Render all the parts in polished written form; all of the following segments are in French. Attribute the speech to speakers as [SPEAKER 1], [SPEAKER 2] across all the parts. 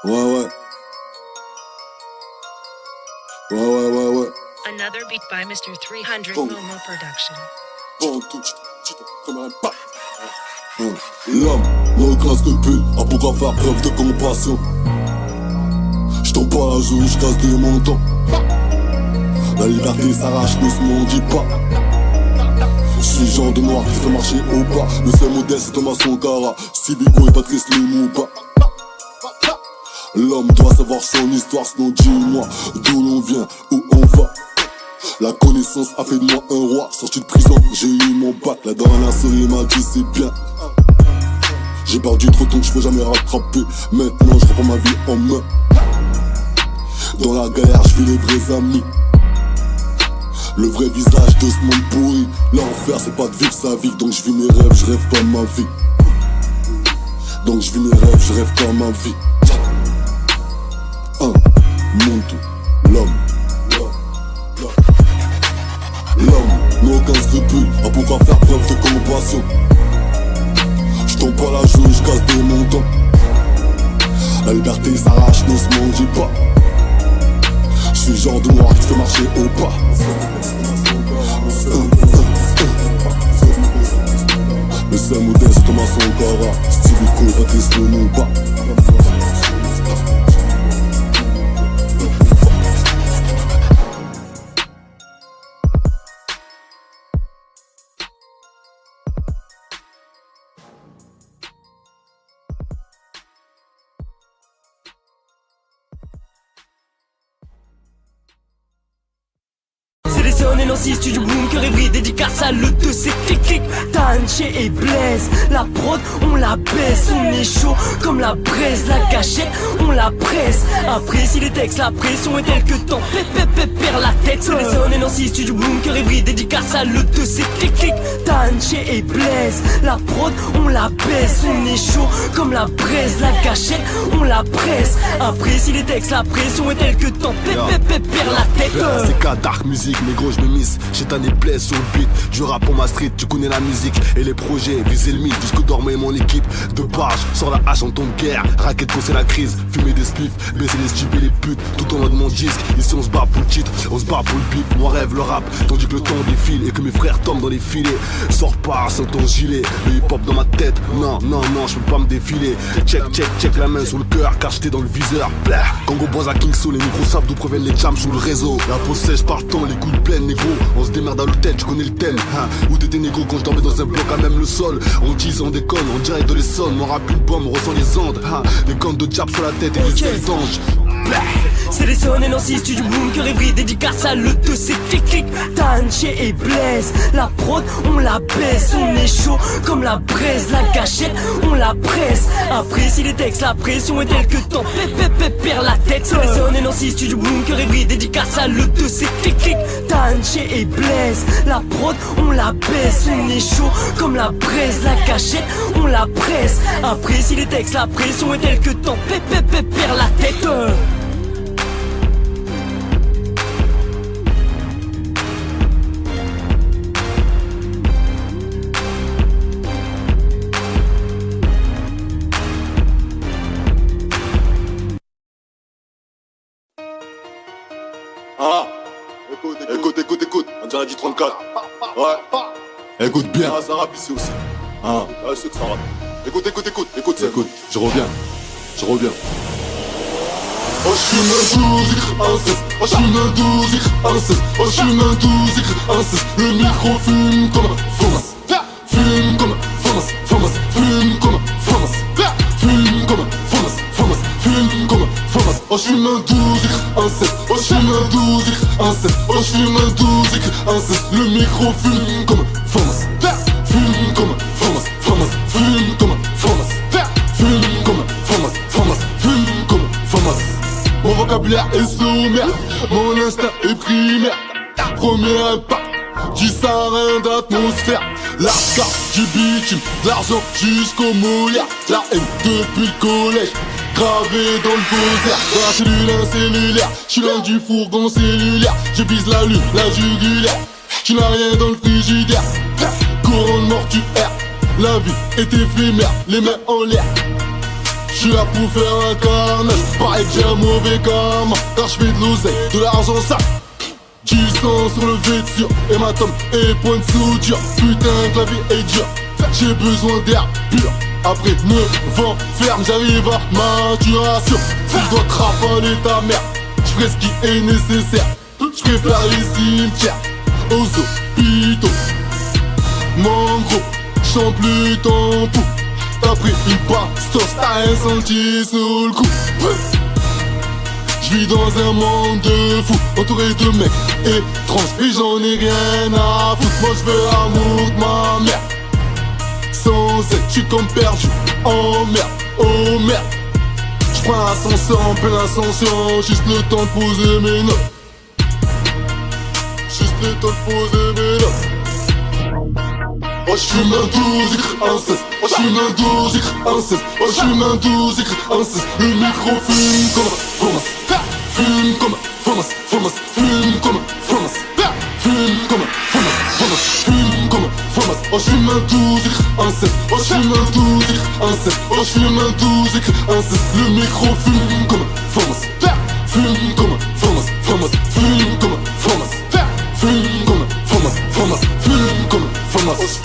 [SPEAKER 1] Ouais, ouais. Ouais.
[SPEAKER 2] Another beat by Mr. 300
[SPEAKER 1] Bon.
[SPEAKER 2] Momo Production.
[SPEAKER 1] Bon, tout, première impact. L'homme, n'a aucun scrupule, a pourra faire preuve de compassion. J'tends pas la joue, j'casse des montants. La liberté s'arrache, ne se mendie pas. J'suis genre de noir qui fait marcher au pas. Le seul modèle c'est Thomas Sankara, Civico et Patrice Lumumba. L'homme doit savoir son histoire, sinon dis-moi d'où l'on vient, où on va. La connaissance a fait de moi un roi. Sorti de prison, j'ai eu mon bac. La dernière série m'a dit c'est bien. J'ai perdu trop de temps que je peux jamais rattraper. Maintenant je reprends ma vie en main. Dans la galère je vis les vrais amis. Le vrai visage de ce monde pourri. L'enfer c'est pas de vivre sa vie. Donc je vis mes rêves, je rêve pas ma vie. Donc je vis mes rêves, je rêve pas ma vie. Muntu, l'homme. L'homme n'a aucun scrupule, a pourra faire preuve de compassion. J'tombe pas la joue, j'casse des montants. La liberté s'arrache, ne se mendie pas. J'suis le genre de noir qui fait marcher au pas. Le seul modèle c'est Thomas Sankara, Civico et Patrice Lumumba.
[SPEAKER 3] Sélectionné Nancy, studio bunker et dédicace à le 2, c'est clic-clic, Tanché et Blaise. La prod, on la baisse, on est chaud comme la braise. La cachette, on la presse. Après si les textes, la pression est telle que t'en perd la tête. Sélectionné Nancy, studio bunker et dédicace à le 2, c'est clic-clic, Tanché et Blaise. La prod, on la baisse, on est chaud comme la braise. La cachette, on la presse. Après si les textes, la pression est telle que t'en perd la tête.
[SPEAKER 4] C'est qu'à Dark Music, mais gros je me mise. J'ai tanné blesse sur le beat. Du rap pour ma street, tu connais la musique et les projets. Viser le mythe, jusqu'au dormait mon équipe. De barge, sors la hache en ton de guerre. Raquette c'est la crise, fumer des spliffs, baiser les stupes et les putes. Tout en mode mon disque, ici on se bat pour le titre, on se bat pour le beat. Moi rêve le rap, tandis que le temps défile et que mes frères tombent dans les filets. Sors pas sans ton gilet, le hip hop dans ma tête. Non, je peux pas me défiler. Check la main sur le cœur, car j'étais dans le viseur. Blah. Congo Boys à King Soul, les micros savent d'où proviennent les jams sur le réseau. La peau sèche partant, les couilles pleines, négro. On se démerde à l'hôtel, tu connais le thème. Où t'étais négro quand je dormais dans un bloc à même le sol. On tease, on déconne, on dirait de l'essonne. Mon rap une bombe, on ressent les ondes. Des cornes de jab sur la tête et des ailes d'ange.
[SPEAKER 3] Sélectionné Nancy, studio bunker et dédicace à le 2, c'est clic-clic, Tanché et Blaise. La prod, on la baisse, on est chaud comme la braise. La cachette, on la presse. Après si les textes, la pression est telle que t'en perd la tête. Sélectionné Nancy, studio bunker et dédicace à le 2, c'est clic-clic, Tanché et Blaise. La prod, on la baisse, on est chaud comme la braise. La cachette, on la presse. Après si les textes, la pression est telle que t'en perd la tête.
[SPEAKER 1] Écoute, on dirait dit 34. Ouais. Écoute bien. Ça rappe ici aussi. Ouais, c'est que ça rappe. Écoute, je reviens. Oh, je suis un douzik, inceste. Le micro fume comme un famas. Fume comme un famas. Oh, je suis un douzik, inceste. Le micro fume comme un famas. Fume comme un famas. Mon vocabulaire est sommaire, mon instinct est primaire. Premier impact, 10 sarins d'atmosphère. L'arca du bitume, de l'argent jusqu'au mouillard. La haine depuis le collège, gravé dans le poser. Dans la cellule incellulaire, j'suis loin du fourgon cellulaire. Je vise la lune, la jugulaire. Tu n'as rien dans le frigidaire. Couronne mortuaire, la vie est éphémère, les mains en l'air. J'suis là pour faire un carnage. Pareil que j'ai un mauvais karma, car j'fais de l'oseille, de l'argent ça. 10 ans sur le vêture, hématome et point de soudure. Putain que la vie est dure, j'ai besoin d'air pur. Après 9 ans ferme, j'arrive à maturation. Si je dois te rafaler ta mère, j'ferai ce qui est nécessaire. J'préfère les cimetières aux hôpitaux. Mon gros, j'sens plus ton pouls. T'as pris une bastos, t'as rien senti sous le coup. J'vis dans un monde de fous, entouré de mecs étranges, et j'en ai rien à foutre. Moi j'veux l'amour de ma mère. Sans elle, j'suis comme perdu. Oh merde, oh merde. J'prends l'ascenseur en pleine ascension, juste le temps de poser mes notes. Juste le temps de poser mes notes. Oh j'fume un 12, j'écris un 16. Oh j'fume un 12, j'écris un 16. Oh j'fume un 12, j'écris un 16. Le micro fume comme un fournace. Fume comme un fournace, fournace. Fume comme un fournace. Fume comme un fournace, fournace. Fume comme un fournace. Oh j'fume un 12, j'écris un 16. Oh j'fume un 12, j'écris un 16. Oh j'fume un 12, j'écris un 16. Le micro fume comme un fournace. Fume comme un fournace, fournace. Fume comme un fournace. Fume comme un fournace, fournace. Fume comme un fournace.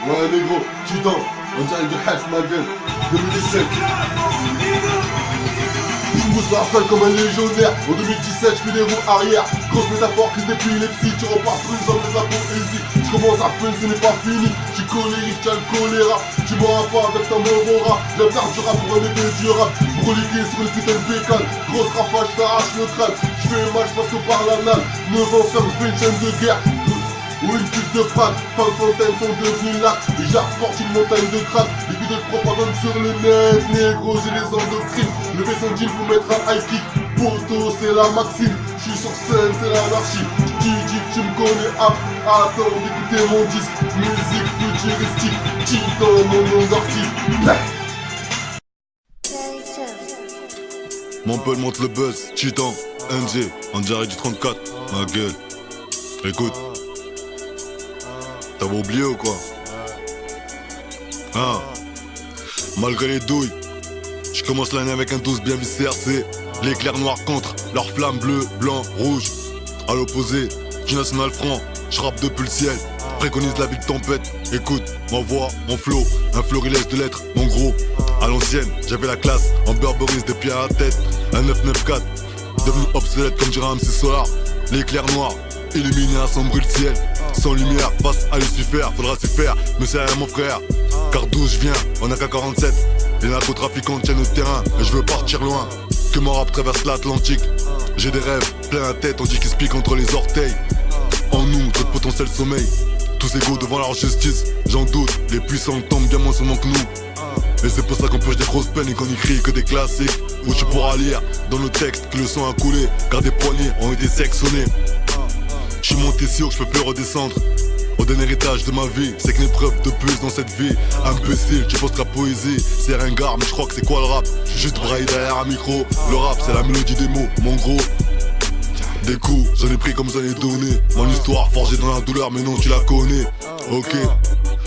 [SPEAKER 1] Ouais négro, Titan, on dirait du Hals ma gueule, 2017. J'bousse la salle comme un légionnaire, en 2017 j'fais des roues arrière. Grosse métaphore, crise d'épilepsie, tu repars plus dans de la poésie. J'commence à peine, ce n'est pas fini, j'suis colérique, t'as le choléra. Tu m'auras pas avec ta morora, viens faire du rap pour un effet du rap. Broliqué sur une putain de bécane, grosse rafale, j't'arrache le crâne. J'fais mal, j'passe que par l'anal, 9 ans ferme, j'fais une chaîne de guerre. Ou une pute de frappe, fin de fontaine sont devenus lacs. Et j'apporte une montagne de crâne. Des vidéos de propagande sur le net, négro, j'ai les endoctrines. Le son jean pour mettre un high kick. Poto, c'est la maxime. J'suis sur scène, c'est l'anarchie. Tu dis que tu me connais, attends d'écouter mon disque. Musique futuristique, Titan, mon nom d'artiste.
[SPEAKER 5] Mon pote monte le buzz, Titan, NG, en direct du 34, ma gueule. Écoute. T'avais oublié ou quoi? Hein? Malgré les douilles, je commence l'année avec un 12 bien viscéré. L'éclair noir contre leur flamme bleue, blanc, rouge. À l'opposé, du national franc, je rappe depuis le ciel. Préconise la vie de tempête. Écoute, ma voix, mon flow, un florilège de lettres, mon gros. À l'ancienne, j'avais la classe, en Burberry des pieds à la tête. Un 994, devenu obsolète comme dirait MC Solar. L'éclair noir, illuminé assombrit le ciel. Sans lumière, face à Lucifer, faudra s'y faire, mais c'est rien mon frère. Car d'où je viens, on a qu'à 47. Les narcotrafiquants tiennent au terrain, et je veux partir loin. Que mon rap traverse l'Atlantique. J'ai des rêves, plein la tête, on dit qu'ils se piquent entre les orteils. En nous, trop de potentiel sommeil. Tous égaux devant leur justice, j'en doute. Les puissants tombent bien moins seulement que nous. Et c'est pour ça qu'on pêche des grosses peines et qu'on écrit que des classiques. Où tu pourras lire dans nos textes que le sang a coulé, car des poignets ont été sectionnés. J'suis monté si haut que j'peux plus redescendre. Au dernier étage de ma vie, c'est qu'une épreuve de plus dans cette vie. Imbécile, tu postes la poésie, c'est ringard, mais j'crois que c'est quoi le rap? J'suis juste braillé derrière un micro. Le rap c'est la mélodie des mots, mon gros. Des coups, j'en ai pris comme j'en ai donné. Mon histoire forgée dans la douleur, mais non tu la connais. Ok,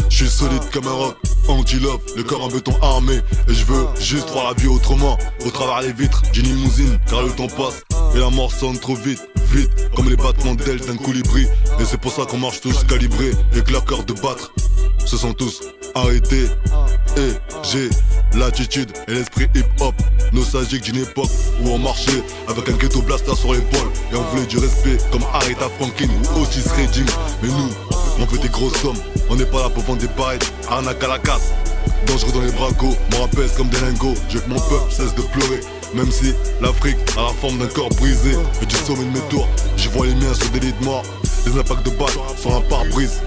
[SPEAKER 5] j'suis solide comme un roc, anti-love, le corps en béton armé. Et je veux juste voir la vie autrement, au travers les vitres d'une limousine. Car le temps passe et la mort sonne trop vite. Vite, comme les battements d'ailes d'un colibri. Et c'est pour ça qu'on marche tous calibrés et que leur cœur de battre se sont tous arrêtés. Et j'ai l'attitude et l'esprit hip-hop nostalgique d'une époque où on marchait avec un ghetto blaster sur l'épaule. Et on voulait du respect comme Aretha Franklin ou Otis Redding. Mais nous, on fait des grosses sommes, on n'est pas là pour vendre des barrettes, arnaque à la casse. Dangereux dans les bracos, me rappelle comme des lingots. Je veux que mon peuple cesse de pleurer. Même si l'Afrique a la forme d'un corps brisé. Et du sommet de mes tours, j'y vois les miens sur des lits de mort. Les impacts de balles sur un pare-brise.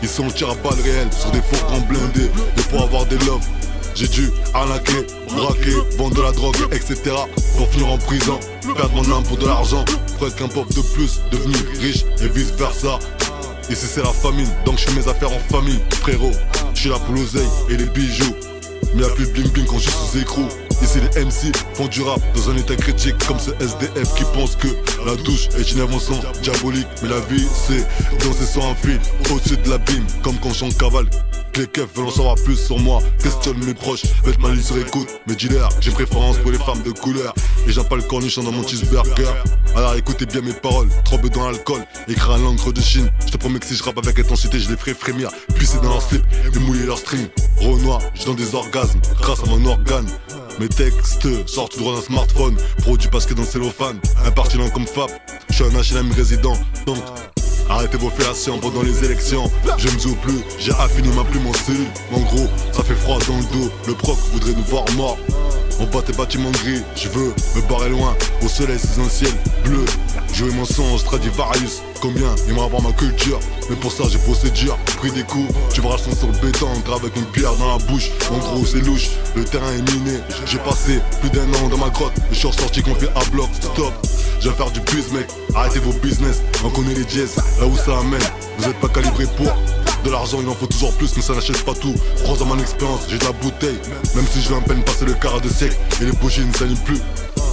[SPEAKER 5] Ils sont tirés à balles réelles sur des fourgons blindés. Et pour avoir des loves, j'ai dû arnaquer, braquer, vendre de la drogue, etc. Pour finir en prison, perdre mon âme pour de l'argent. Pour être qu'un pauvre de plus, devenu riche et vice versa. Ici c'est la famine, donc je fais mes affaires en famille. Frérot, je suis là pour l'oseille et les bijoux. mais y'a plus de bling bling quand je suis sous écrou. Ici les MC font du rap dans un état critique, comme ce SDF qui pense que la douche est une invention diabolique. Mais la vie c'est danser sur un fil au-dessus de l'abîme, comme quand j'en cavale. Les keufs veulent en savoir plus sur moi, questionne mes proches, mettent ma ligne sur écoute. Mes dealers, j'ai une préférence pour les femmes de couleur, et j'aime pas le cornichon dans mon cheeseburger. Alors écoutez bien mes paroles, trempé dans l'alcool, écrire à l'encre de Chine. Je te promets que si je rappe avec intensité, je les ferai frémir, pisser dans leur slip et mouiller leur string. Renoir, j'ai dans des orgasmes, grâce à mon organe. Mes textes sortent tout droit d'un smartphone, produit parce que dans le cellophane, impertinent comme Fab, je suis un HLM résident, donc arrêtez vos fellations pendant les élections. Je me joue plus, j'ai affiné ma plume en cellule. En gros, ça fait froid dans le dos, le proc voudrait nous voir morts. On bat tes bâtiments gris, je veux me barrer loin, au soleil sous un ciel bleu. Jouer mon son Stradivarius, combien aimerait avoir ma culture. Mais pour ça j'ai procédure, pris des coups. Tu verras le son sur le béton, grave avec une pierre dans la bouche. En gros c'est louche, le terrain est miné. J'ai passé plus d'un an dans ma grotte, je suis ressorti qu'on fait à bloc, stop. Je vais faire du buzz mec, arrêtez vos business. On connaît les dièses, là où ça amène. Vous êtes pas calibré pour de l'argent, il en faut toujours plus, mais ça n'achète pas tout. Crois à mon expérience, j'ai de la bouteille. Même si je vais à peine passer le quart de siècle et les bougies ne s'allument plus.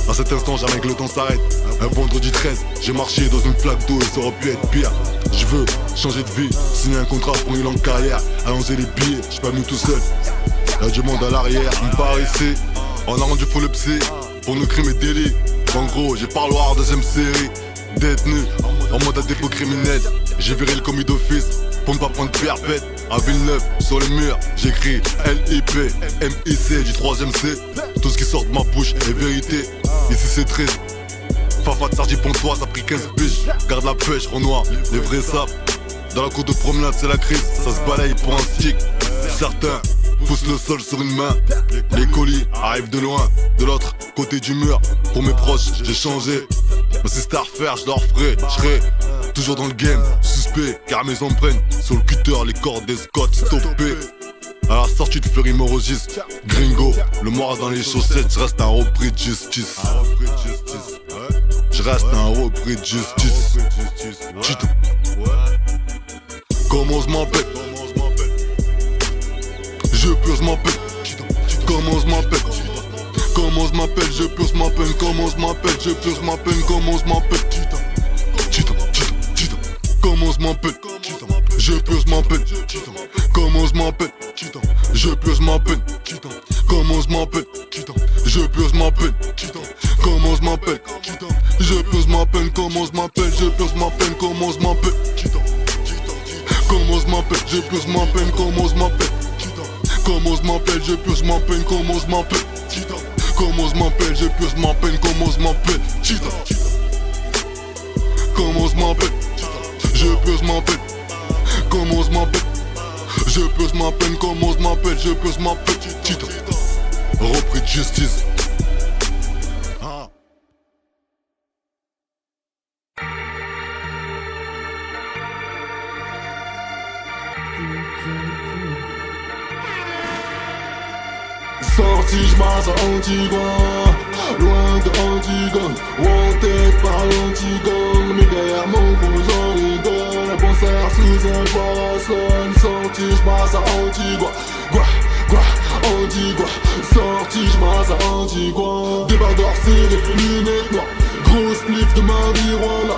[SPEAKER 5] À cet instant, jamais que le temps s'arrête. Un vendredi 13, j'ai marché dans une flaque d'eau et ça aurait pu être pire. Je veux changer de vie, signer un contrat pour une longue carrière, allonger les billets, je suis pas venu tout seul. Y'a du monde à l'arrière, me part ici. On a rendu fou le psy pour nos crimes et délits. En gros, j'ai parloir deuxième série. Détenu, en mode à dépôt criminel. J'ai viré le commis d'office pour ne pas prendre perpète. À Villeneuve, sur les murs, j'écris LIP, MIC du 3ème C. Tout ce qui sort de ma bouche est vérité. Ici c'est triste. Fafa de Sardi Pontoise a pris 15 piges. Garde la pêche, Renoir, les vrais savent. Dans la cour de promenade c'est la crise, ça se balaye pour un stick. Certains poussent le sol sur une main. Les colis arrivent de loin, de l'autre côté du mur. Pour mes proches, j'ai changé. Mais si c'était à refaire, je leur ferai. Je serai toujours dans le game, suspect, car mes empreintes sur le cutter, les cordes des Scott stoppés. À la sortie de Fleury Morogis, gringo, le moire dans les chaussettes, je reste un repris de justice. Je reste un repris de justice. Chito. Comment je m'appelle? Je purge ma peine. Comment je m'appelle? Comment je m'appelle? Je purge ma peine. Comment je m'appelle? Je purge ma peine. Comment je m'appelle? Comment je m'appelle? Je purge ma peine. Comment je m'appelle? Je purge ma peine. Comment je m'appelle? Je purge ma peine. Comment je m'appelle? Je purge ma peine. Comment je m'appelle? Je purge ma peine. Comment je m'appelle? Comment je m'appelle? Je purge ma peine. Comment je m'appelle? Comment je m'appelle? Je purge ma peine. Comment je m'appelle? Comment je m'appelle? Je purge ma peine. Comment je m'appelle? Comment je m'appelle? Je purge ma peine. Comment je m'appelle? Je purge ma peine. Comment je m'appelle? Je purge ma peine. Repris de justice.
[SPEAKER 1] Sorti, j'masse à Antigua, loin de Antigone, wanted par l'Antigone, mais derrière mon cousin rigole, un concert sous un parasol. Sorti, j'masse à Antigua, Antigua, sorti, j'masse à Antigua, débardeur serré, lunettes noires, grosse spliff de marijuana,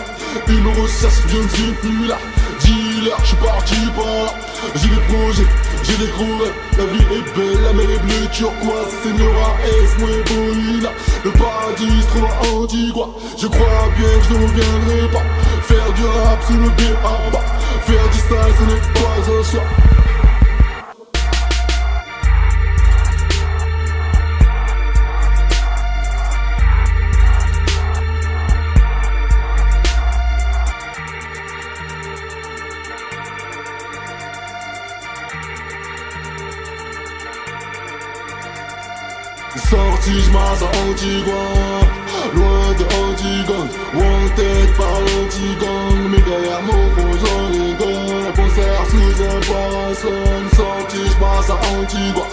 [SPEAKER 1] une recherche, je ne suis plus là. Dealer, j'suis parti par là. J'ai des projets, j'ai des gros rêves. La vie est belle, la mer est bleue turquoise. Señora es muy bonita. Le paradis se trouve à Antigua. Je crois bien que je ne reviendrai pas. Faire du rap sous le B.A.B.A. Faire du sale, ce n'est pas un choix. Sorti, j'masse à Antigua, loin de Antigone, wanted par l'Antigone, mais derrière mon cousin rigole, un concert sous un parasol. Sorti, j'masse à Antigua,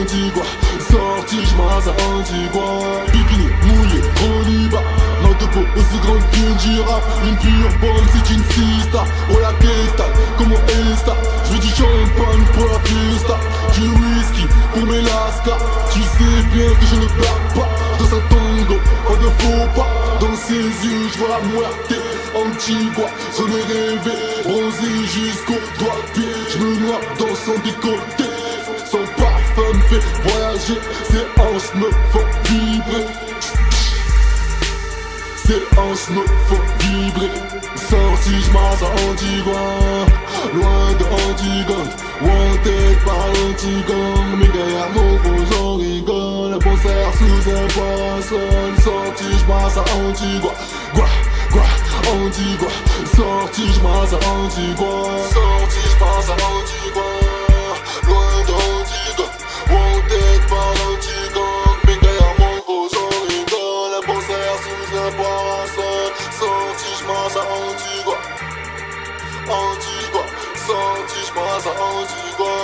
[SPEAKER 1] Antigua, sorti, j'masse à Antigua, bikini, mouillé, Roliba, notre peau aussi grande qu'une girafe, une pure bombe, c'est une sista, oh la quétale, comment est-ce? Je veux du champagne pour la fiesta, du whisky pour mes lascars. Tu sais bien que je ne blague pas. Dans un tango, on ne faut pas. Dans ses yeux, je vois la muerte. Antigua, j'en ai rêvé. Bronzé jusqu'au doigt de pied. Je me noie dans son décolleté. Son parfum me fait voyager. Ses hanches me font vibrer. Ses hanches me font vibrer. Sorti, j'marche à Antigua. Loin de Antigua. Wanted par l'Antigua. Mes gaillards nouveaux, j'en rigole. Un concert sous un parasol. Sorti, j'marche à Antigua. Antigua. Sorti, j'marche à Antigua. Sorti, j'marche à Antigua. Loin d'Antigua. Wanted par l'Antigua. Mes gaillards nouveaux, j'en rigole. Un concert sous un parasol. Sorti, j'marche à Antigua. Antigua. Sorti, j'marche à Antigua.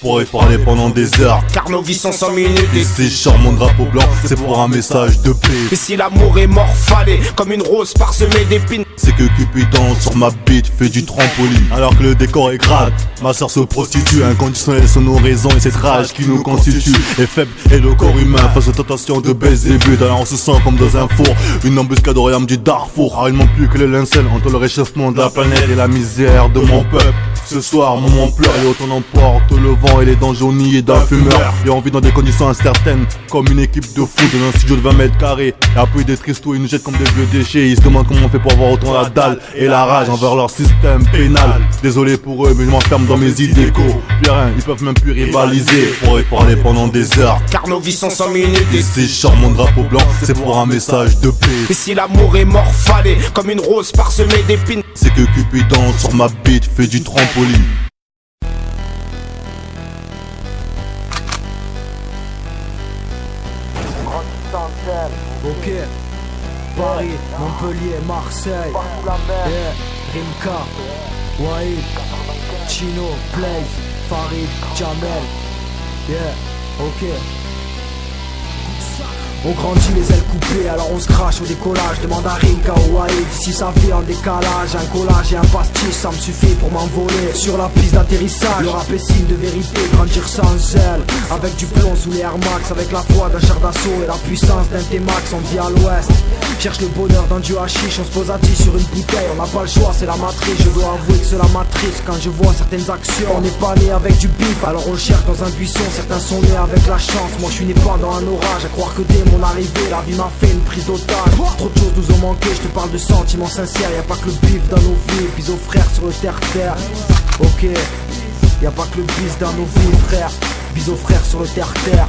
[SPEAKER 5] Je pourrais parler pendant des heures,
[SPEAKER 6] car nos vies sont 100 minutes.
[SPEAKER 5] et c'est charmant mon drapeau blanc, c'est pour un message de paix.
[SPEAKER 6] Et si l'amour est mort fané, comme une rose parsemée d'épines,
[SPEAKER 5] C'est que Cupidon sur ma bite fait du trampoline. Alors que le décor est crade, ma soeur se prostitue. Inconditionnel sont nos raisons et cette rage qui nous constitue. Est faible et le corps humain face aux tentations de baisse et but. Alors on se sent comme dans un four, une embuscade au royaume du Darfour. Ah, il manque plus que les lincelles entre le réchauffement de la planète et la misère de mon peuple. Ce soir, maman pleure et autant emporte le vent et les dents jaunies et d'un fumeur. Et on vit dans des conditions incertaines, comme une équipe de foot dans un studio de 20 mètres carrés. Et après des tristos, ils nous jettent comme des vieux déchets. Ils se demandent comment on fait pour avoir autant la dalle et la rage envers leur système pénal. Désolé pour eux, mais je m'enferme dans mes idées co. Plus rien, ils peuvent même plus rivaliser. On pourrait parler pendant des heures,
[SPEAKER 6] car nos vies sont 100 minutes.
[SPEAKER 5] et c'est charmant mon drapeau blanc, c'est pour un message de paix.
[SPEAKER 6] Et si l'amour est mort fané, comme une rose parsemée d'épines,
[SPEAKER 5] C'est que Cupidon sur ma bite fait du trampoline.
[SPEAKER 3] Ok, Paris, Montpellier, Marseille, yeah. Rimka, Waïd, Chino, Blaze, Farid, Jamel, yeah, ok. On grandit les ailes coupées, alors on se crache au décollage. Demande à Rimka ou Waïd, ici ça vit en décalage. Un collage et un pastiche, ça me suffit pour m'envoler. Sur la piste d'atterrissage, le rap est signe de vérité. Grandir sans zèle, avec du plomb sous les Air Max. Avec la foi d'un char d'assaut et la puissance d'un T-Max. On vit à l'ouest, cherche le bonheur dans du hashish. On se pose à 10 sur une bouteille, on n'a pas le choix, c'est la matrice. Je dois avouer que c'est la matrice quand je vois certaines actions. On n'est pas né avec du bif, alors on le cherche dans un buisson. Certains sont nés avec la chance, moi je suis né pas dans un orage. À croire que dès mon arrivée, la vie m'a fait une prise d'otage. Trop de choses nous ont manqué, je te parle de sentiments sincères. Y'a pas que le bif dans nos vies, bisous frères sur le terre-terre. Ok, y'a pas que le bif dans nos vies frères, bisous frères sur le terre-terre.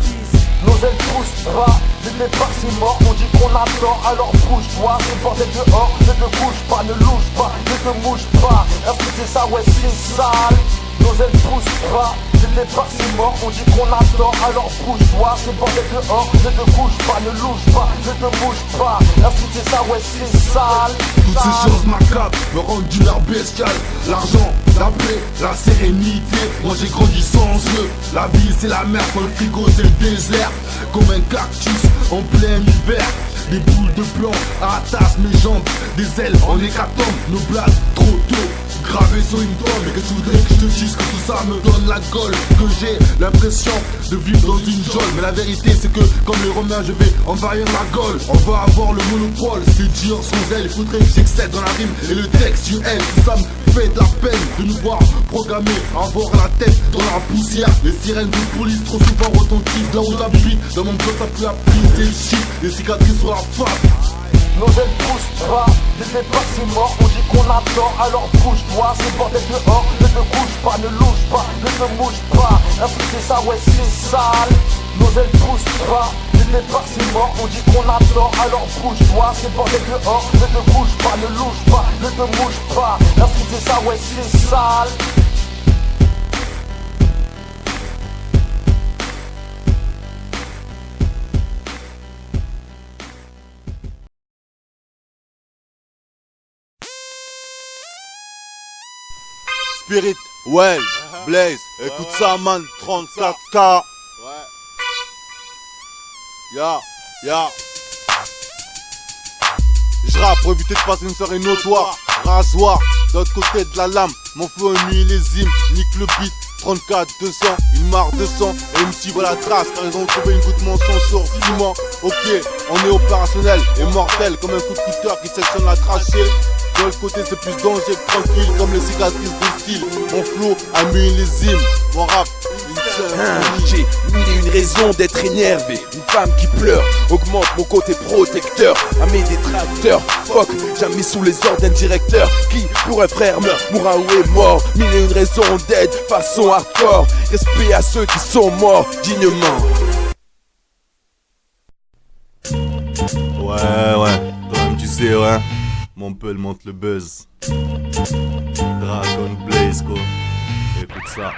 [SPEAKER 7] Nos ailes poussent pas, ne t'es pas si mort, on dit qu'on attend, alors bouge-toi, c'est bordel dehors, ne te bouge pas, ne louche pas, ne te mouche pas, impliquer ça ouais c'est sale. Nos ailes poussent pas, ne t'es pas si mort, on dit qu'on attend, alors bouge-toi, c'est bordel dehors, ne te bouge pas, ne louche pas, ne te bouge pas, impliquer ça ouais c'est sale.
[SPEAKER 1] Toutes ces choses macabres me rendent d'humeur bestiale. L'argent, la paix, la sérénité. Moi j'ai grandi sans eux. La vie c'est la mer, quand le frigo c'est le désert. Comme un cactus en plein hiver. Des boules de plomb attassent mes jambes. Des ailes en hécatombe, nos blagues trop tôt. Gravé sur une tombe, mais que tu voudrais que je te dise que tout ça me donne la gaule. Que j'ai l'impression de vivre dans une geôle. Mais la vérité c'est que comme les Romains je vais envahir la Gaule. On va avoir le monopole, c'est dur sans elle. Il faudrait que j'excède dans la rime et le texte du L. Tout ça me fait de la peine de nous voir programmer, avoir la tête dans la poussière. Les sirènes de police trop souvent retentissent là où j'habite. Dans mon bloc ça pue la pluie, c'est le shit. Les cicatrices sur la face.
[SPEAKER 7] Nos ailes poussent pas, ne t'es pas si mort, on dit qu'on attend, alors bouge-toi, c'est bordel dehors, ne te couche pas, ne louche pas, ne te mouche pas, impliquer ça ouais c'est sale. Nos ailes poussent pas, ne n'est pas si mort, on dit qu'on a tort, alors bouge-toi, c'est bordel dehors, ne te bouge pas, ne louche pas, ne te mouche pas, la street c'est ça, ouais c'est sale.
[SPEAKER 5] Spirit, Well, Blaze, écoute ça man, 34K. Ya. Je rappe pour éviter de passer une soirée notoire. Rasoir, de l'autre côté de la lame. Mon flow est millésime, nique le beat. 34, 200, une marre de sang. Et MC voit la trace car ils ont trouvé une goutte de mensonge sur ciment. Ok, on est opérationnel et mortel comme un coup de cutter qui sectionne la trachée. De l'autre côté c'est plus danger que tranquille comme les cicatrices de style. Mon flow a millésime, mon rap
[SPEAKER 8] j'ai mille et une raisons d'être énervé. Une femme qui pleure augmente mon côté protecteur. À mes détracteurs, fuck, jamais sous les ordres d'un directeur qui, pour un frère, meurt, mourra ou est mort. Mille et une raisons d'être façon hardcore. Respect à ceux qui sont morts dignement.
[SPEAKER 5] Ouais, toi-même tu sais, ouais. Mon peul monte le buzz. Dragon Blaze, quoi. Écoute ça.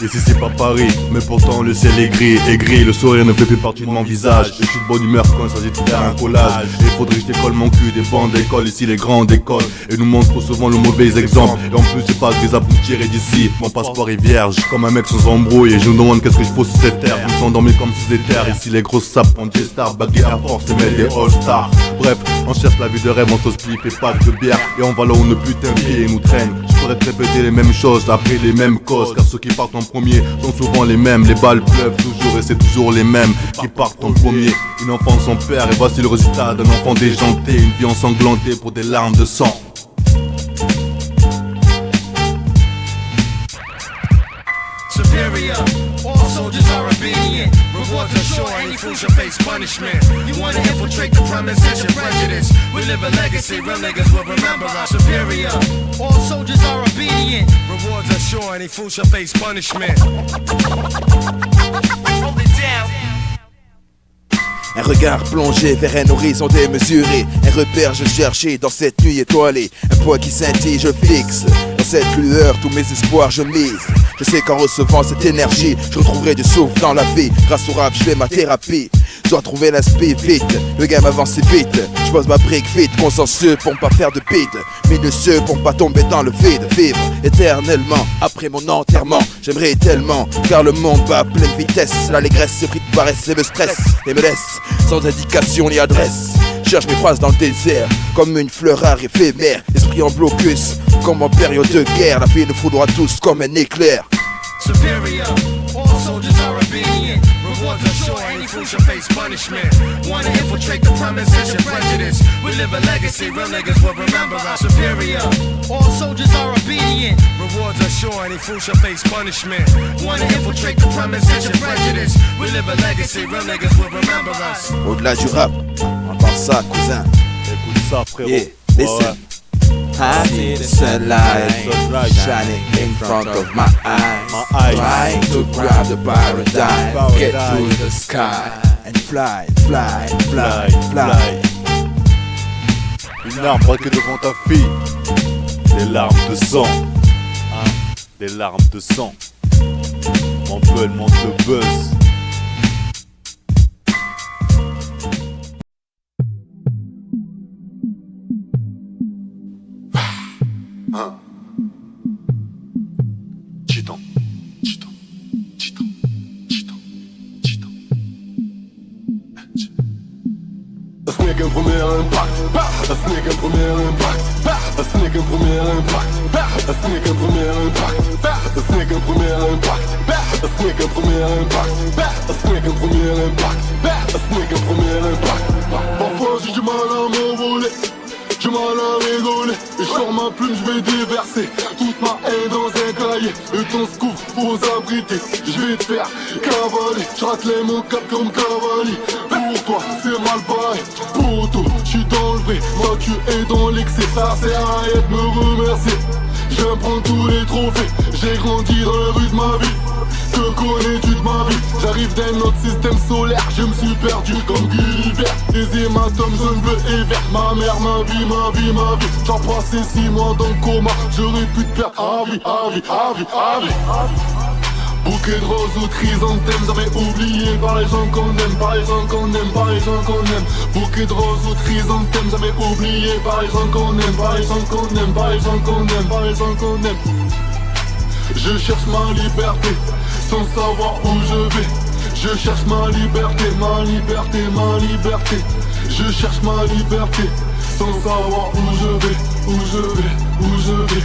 [SPEAKER 5] Ici c'est pas Paris, mais pourtant le ciel est gris, le sourire ne fait plus partie de mon visage. Je suis de bonne humeur quand il s'agit de faire un collage. Il faudrait que je décolle mon cul des bancs d'école, ici les grandes écoles. Et nous montrent trop souvent le mauvais exemple. Et en plus j'ai pas que des appuis tirés d'ici. Mon passeport est vierge, comme un mec sans embrouille. Et je me demande qu'est-ce que je fous sur cette terre. Ils me sont endormis comme sous des terres. Ici les grosses sapes en J-Star, baguette Air Force et mettent des All-Stars. Bref, on cherche la vie de rêve, on se split et pas de bière. Et on va là où nos putains de pieds nous traînent. Je pourrais te répéter les mêmes choses, après les mêmes causes. Car ceux qui partent en premier sont souvent les mêmes. Les balles pleuvent toujours et c'est toujours les mêmes qui partent en premier. Une enfance sans père et voici le résultat d'un enfant déjanté. Une vie ensanglantée pour des larmes de sang.
[SPEAKER 9] Superior, all soldiers are obedient. Rewards are sure, any fool shall face punishment. You wanna infiltrate the premises and prejudice. We live a legacy, real niggas will remember us. Superior, all soldiers are obedient. Rewards are sure, any fool shall face punishment. Hold it down.
[SPEAKER 8] Un regard plongé vers un horizon démesuré. Un repère je cherchais dans cette nuit étoilée. Un poids qui scintille je fixe. Dans cette lueur tous mes espoirs je mise. Je sais qu'en recevant cette énergie je retrouverai du souffle dans la vie. Grâce au rap je fais ma thérapie. Je dois trouver l'aspect vite. Le game avance vite. Je pose ma brique vite. Consciencieux pour ne pas faire de bide. Minutieux pour ne pas tomber dans le vide. Vivre éternellement après mon enterrement. J'aimerais tellement car le monde va à pleine vitesse. L'allégresse se pris de paresse et me stresse. Et me laisse sans indication ni adresse. Cherche mes phrases dans le désert comme une fleur rare éphémère. Esprit en blocus comme en période de guerre. La vie nous foudroie tous comme un éclair.
[SPEAKER 9] Superior, all soldiers are obedient. Rewards are sure, any fool shall face punishment. Wanna infiltrate the premises and prejudice. We live a legacy, real niggas will remember us. Superior, all soldiers are obedient. Rewards are sure, any fool shall face punishment. Wanna infiltrate the premises and prejudice. We live a legacy, real niggas will remember us.
[SPEAKER 8] Au-delà du rap, entends ça cousin.
[SPEAKER 5] Écoute ça frérot.
[SPEAKER 8] Yeah, listen. I see the sunlight shining in front of my eyes, trying to grab the paradigm, get to the sky and fly, fly, fly, fly.
[SPEAKER 5] Une arme braquée devant ta fille. Des larmes de sang, des larmes de sang. Mon peul monte le buzz. Cheaton.
[SPEAKER 1] Snake un premier impact, Snake un premier impact, Snake un premier impact, Snake un premier impact, Snake un premier impact, Snake un premier impact, Snake un premier impact, Snake un premier impact. Parfois j'ai du mal à m'envoler, j'ai mal à rigoler. Et sur ma plume je vais déverser toute ma haine dans un cahier. Et ton scoop faut abriter. Je vais te faire cavaler. Je raclais mon cap comme cavalier. Pour toi c'est mal barré. Poto, j'suis dans le vrai. Moi tu es dans l'excès. Ça sert à rien de me remercier. je viens prendre tous les trophées. J'ai grandi dans la rue de ma vie. Que connais-tu de ma vie? J'arrive d'un autre système solaire. Je me suis perdu comme Gulliver. Des hématomes jaune, bleu et vert. Ma mère, ma vie, ma vie, ma vie. J'en passé 6 mois dans le coma. J'aurais pu te perdre à vie, à vie, à vie, à vie. Bouquet de roses ou chrysanthèmes, j'avais oublié par les gens qu'on aime, par les gens qu'on aime, par les gens qu'on aime. Bouquet de roses ou chrysanthèmes, j'avais oublié par les gens qu'on aime, par les gens qu'on aime, par les gens qu'on aime, par les gens qu'on aime. Je cherche ma liberté, sans savoir où je vais. Je cherche ma liberté, ma liberté, ma liberté. Je cherche ma liberté, sans savoir où je vais, où je vais, où je vais.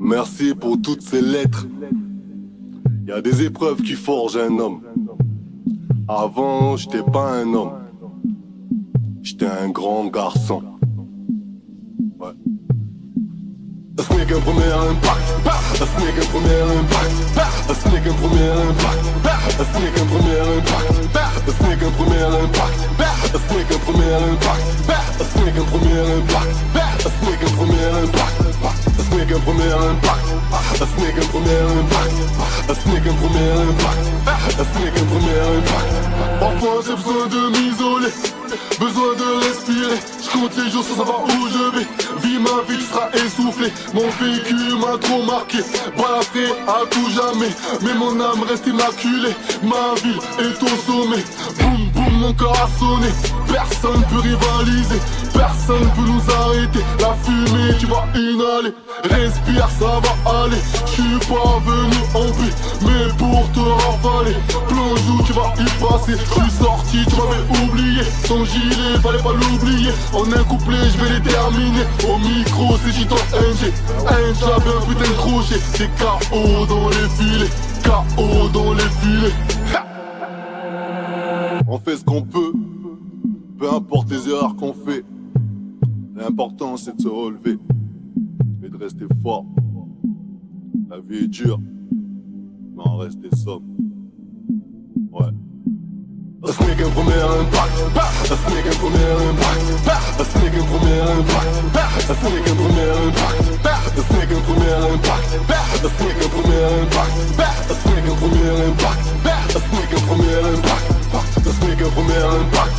[SPEAKER 1] Merci pour toutes ces lettres. Y a des épreuves qui forgent un homme. Avant, j'étais pas un homme. J'étais un grand garçon. Ouais. Ce n'est qu'un premier impact. Ce n'est qu'un premier impact. Ce n'est qu'un premier impact. Ce n'est qu'un premier impact. Ce n'est qu'un premier impact. Ce n'est qu'un premier impact. Ce n'est qu'un premier impact. Ce n'est qu'un premier impact. Ce n'est qu'un premier impact. Ce n'est qu'un premier impact. Ce n'est qu'un premier impact. Ce n'est qu'un premier impact. Parfois j'ai besoin de m'isoler, besoin de respirer. Je compte les jours sans savoir où je vais. Vis ma vie, tu seras essoufflé. Mon vécu m'a trop marqué. Balafré à tout jamais, mais mon âme reste immaculée. Ma vie est au sommet. Boum boum, mon corps a sonné. Personne peut rivaliser, personne peut nous arrêter. La fumée, tu vas inhaler. Respire, ça va aller. J'suis pas venu en paix, mais pour te ravaler. Plonge où tu vas y passer. J'suis sorti, tu m'avais oublié. Ton gilet, fallait pas l'oublier. En un couplet, j'vais les terminer. Au micro, c'est Gitan NG. J'avais un putain de crochet. C'est KO dans les filets, KO dans les filets. On fait ce qu'on peut, peu importe les erreurs qu'on fait. L'important c'est de se relever et de rester fort. La vie est dure, mais on reste sobre. Ouais. Ce n'est qu'un premier impact. Ce n'est qu'un premier impact. Ce n'est qu'un premier impact. Ce n'est qu'un premier impact. Ce n'est qu'un premier impact. Ce n'est qu'un premier impact. Ce n'est qu'un premier impact. Ce n'est qu'un premier impact. Ce n'est qu'un premier impact.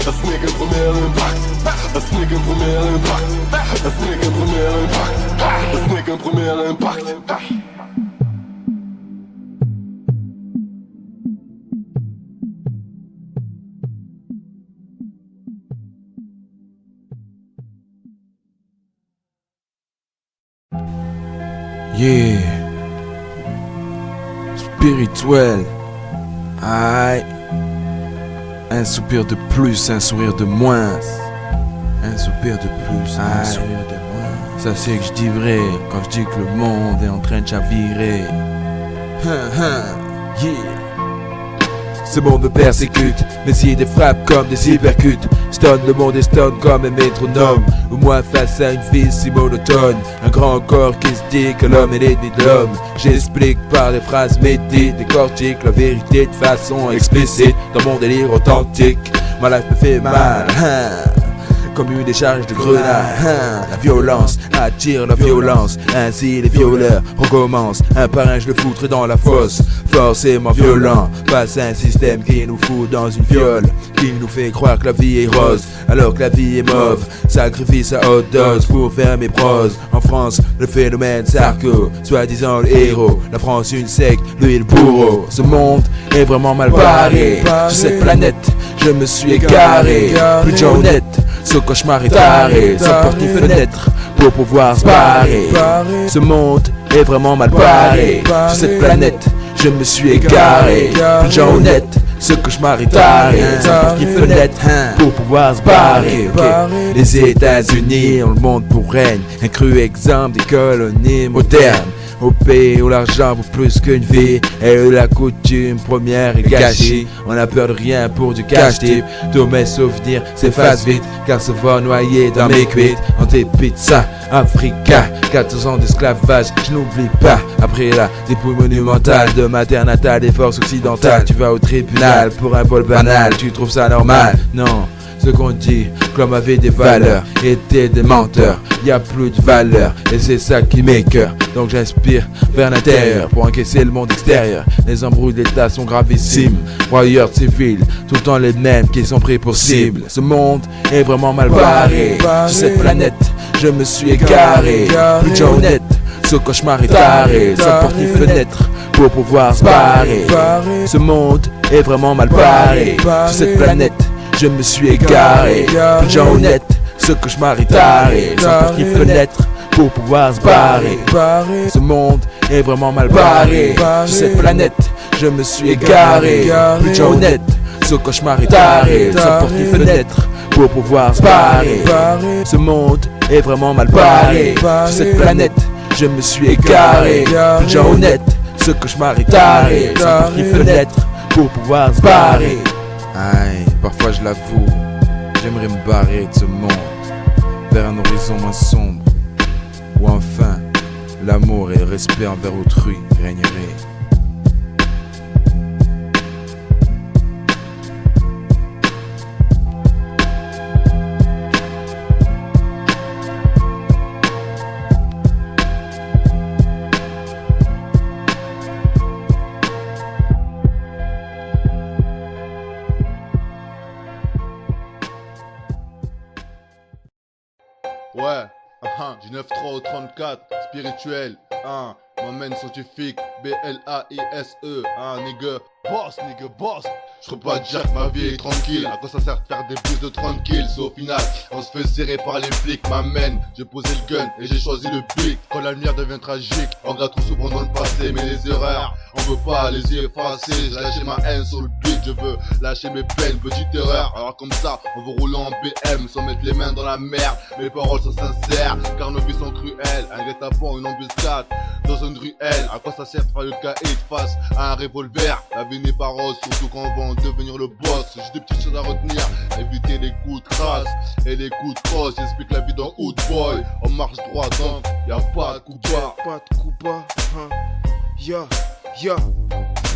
[SPEAKER 1] Ce n'est qu'un premier impact. Ce n'est qu'un premier impact. Ce n'est qu'un premier impact. Ce n'est qu'un premier impact.
[SPEAKER 8] Yeah. Spirituel. Aïe. Un soupir de plus, un sourire de moins. Un soupir de plus, un sourire de moins. Ça c'est que je dis vrai quand je dis que le monde est en train de chavirer. Yeah. Ce monde me persécute, mes idées frappent comme des hypercutes. Stone, le monde est stone comme un métronome. Ou moi face à une vie si monotone. Un grand corps qui se dit que l'homme est l'ennemi de l'homme. J'explique par des phrases médites, décortique la vérité de façon explicite. Dans mon délire authentique, ma life me fait mal, comme une décharge de grenades. La violence attire la violence, ainsi les violeurs recommencent. Un par un je le foutre dans la fosse, forcément violent. Face à un système qui nous fout dans une fiole, qui nous fait croire que la vie est rose alors que la vie est mauve. Sacrifice à haute dose pour faire mes proses. En France, le phénomène Sarko, soi-disant le héros. La France une secte, lui le bourreau. Ce monde est vraiment mal barré. Sur cette planète, je me suis égaré. Plus de gens honnêtes, ce cauchemar est taré. Sans porte ni fenêtre pour pouvoir se barrer. Ce monde est vraiment mal barré. Sur cette planète, je me suis égaré. Plus de gens honnêtes, ce cauchemar est taré. Sans porte ni fenêtre pour pouvoir se barrer. Les États-Unis ont le monde pour règne. Un cru exemple des colonies modernes. Au pays où l'argent vaut plus qu'une vie et où la coutume première est gâchée. On a peur de rien pour du cash tip. Tous mes souvenirs s'effacent vite car se va noyer dans mes cuites. En tes pizzas, Africa, 14 ans d'esclavage, je n'oublie pas. Après la dépouille monumentale de ma terre natale, des forces occidentales. Tu vas au tribunal pour un vol banal, tu trouves ça normal? Non,
[SPEAKER 10] Ce qu'on dit, que l'homme avait des valeurs, était des menteurs. Y a plus de valeur, et c'est ça qui m'écoeure. Donc j'inspire vers l'intérieur pour encaisser le monde extérieur. Les embrouilles d'État sont gravissimes. Voyeurs civils, tout le temps les mêmes qui sont pris pour cible. Ce monde est vraiment mal barré. Sur cette planète, je me suis égaré. Plus de gens honnêtes, ce cauchemar est taré. Sans porte ni fenêtre pour pouvoir se barrer. Ce monde est vraiment mal barré. Sur cette planète, je me suis égaré. Plus de gens honnêtes, ce cauchemar est taré. Sans porte ni fenêtre pour pouvoir se barrer. Ce monde est vraiment mal barré. Sur cette planète, je me suis égaré. Plus de gens honnêtes, ce cauchemar est taré. Sans porte ni fenêtre pour pouvoir se barrer. Ce monde est vraiment mal barré. Sur cette planète, je me suis égaré. Plus de gens honnêtes, ce cauchemar est taré. Sans porte ni fenêtre pour pouvoir se barrer. Aïe, parfois je l'avoue, j'aimerais me barrer de ce monde vers un horizon moins sombre, où enfin l'amour et le respect envers autrui régneraient.
[SPEAKER 5] Ouais, du 9-3 au 34, spirituel, Momen scientifique, B-L-A-I-S-E, nigga, boss. Je peux pas dire que ma vie est tranquille, à quoi ça sert de faire des prises de tranquille. C'est au final, on se fait serrer par les flics, m'amène. J'ai posé le gun et j'ai choisi le pic. Quand la lumière devient tragique, on regarde trop souvent dans le passé, mais les erreurs, on veut pas les y effacer. J'ai lâché ma haine sur le beat, je veux lâcher mes peines, petite erreur. Alors comme ça, on veut rouler en BM sans mettre les mains dans la merde. Mes paroles sont sincères, car nos vies sont cruelles. Un guet-apens, une embuscade dans une ruelle. À quoi ça sert de faire le caïd face à un revolver? La vie n'est pas rose, surtout quand on va en devenir le boss. J'ai des petites choses à retenir, éviter les coups de crasse et les coups de crosse. J'explique la vie dans Hood Boy. On marche droit donc, y'a pas de coup bas.
[SPEAKER 6] Pas de coup bas,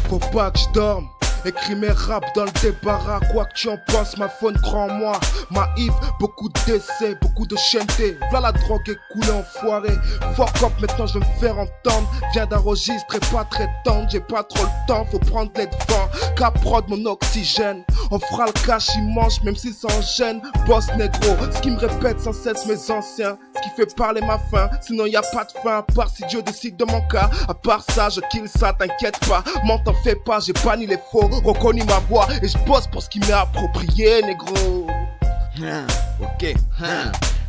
[SPEAKER 6] faut pas que je dorme. Écris mes raps dans le débarras, quoi que tu en penses, ma faune crois-moi. Ma Yves, beaucoup de décès, beaucoup de chaîneté. Voilà la drogue est coulée enfoiré. Fuck up, maintenant je vais me faire entendre. Viens d'un registre et pas très tendre. J'ai pas trop le temps, faut prendre les devants. Caprod mon oxygène. On fera le cash, il mange, même s'il s'en gêne. Boss négro, ce qui me répète sans cesse mes anciens. Ce qui fait parler ma faim, sinon y a pas de fin. À part si Dieu décide de mon cas. À part ça, je kill ça, t'inquiète pas. M'en t'en fais pas, j'ai pas ni les faux. Reconnu ma voix et je bosse pour ce qui m'est approprié, négro.
[SPEAKER 8] Ok,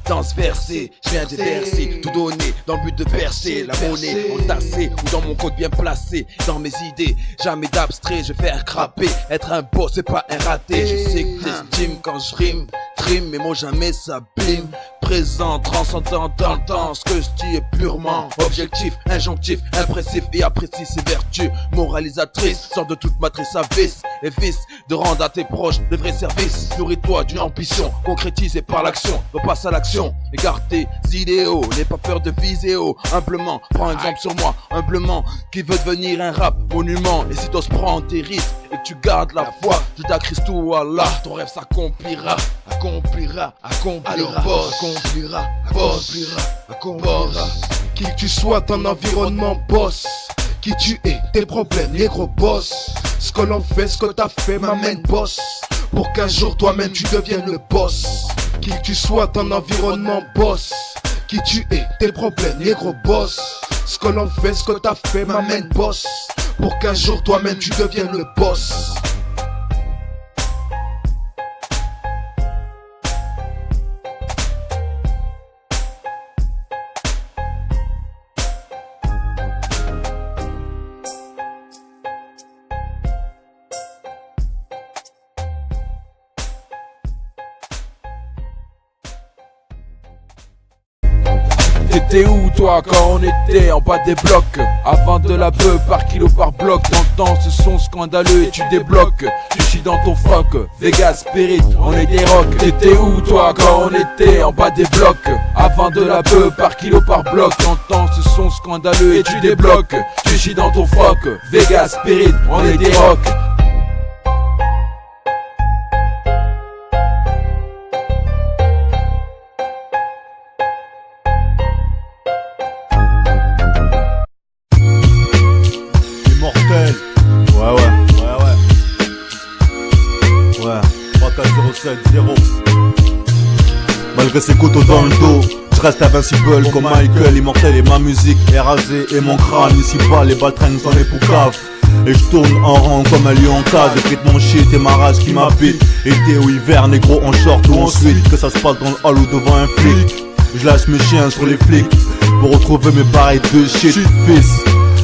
[SPEAKER 8] dans ce verset, je viens de verser, tout donner dans le but de percer la monnaie entassée ou dans mon code bien placé. Dans mes idées, jamais d'abstrait, je vais faire crapper. Être un boss, c'est pas un raté. Je sais que t'estimes quand je rime, trime, mes mots jamais s'abîment. Présent, transcendant dans le temps, ce que je dis est purement objectif, injonctif, impressif et apprécie ses vertus moralisatrices. Sors de toute matrice à vice et vice de rendre à tes proches de vrais services. Nourris-toi d'une ambition concrétisée par l'action, repasse à l'action, égare tes idéaux, n'aie pas peur de viser haut. Humblement, prends exemple sur moi, humblement, qui veut devenir un rap monument. Et si t'oses prendre tes risques et que tu gardes la foi, je t'accorde Christou Allah, ton rêve s'accomplira, accomplira. Alors boss, accomplira.
[SPEAKER 6] Qui que tu sois, ton environnement boss. Qui tu es, tes problèmes, les gros boss. Ce que l'on fait, ce que t'as fait m'amène boss. Pour qu'un jour toi-même tu deviennes le boss. Qui que tu sois, ton environnement boss. Qui tu es, tes problèmes, les gros boss. Ce que l'on fait, ce que t'as fait m'amène boss. Pour qu'un jour toi-même tu deviennes le boss.
[SPEAKER 10] T'étais où toi quand on était en bas des blocs? Avant de la beuh par kilo par bloc. T'entends ce son scandaleux et tu débloques. Tu chies dans ton froc, Vegas, Spirit, on est des rocs. T'étais où toi quand on était en bas des blocs? Avant de la beuh par kilo par bloc. T'entends ce son scandaleux et tu débloques. Tu chies dans ton froc, Vegas, Spirit, on est des rocs.
[SPEAKER 11] 7-0. Malgré ses couteaux dans le dos, je reste invincible comme Michael, immortel et ma musique est rasée et mon crâne municipal, les balles traînent dans les poucaves. Et je tourne en rang comme un lion en cage. J'écris mon shit et ma race qui m'habite. Été ou hiver, négro en short ou en suite. Que ça se passe dans le hall ou devant un flic. Je lâche mes chiens sur les flics pour retrouver mes pareils de shit, fils.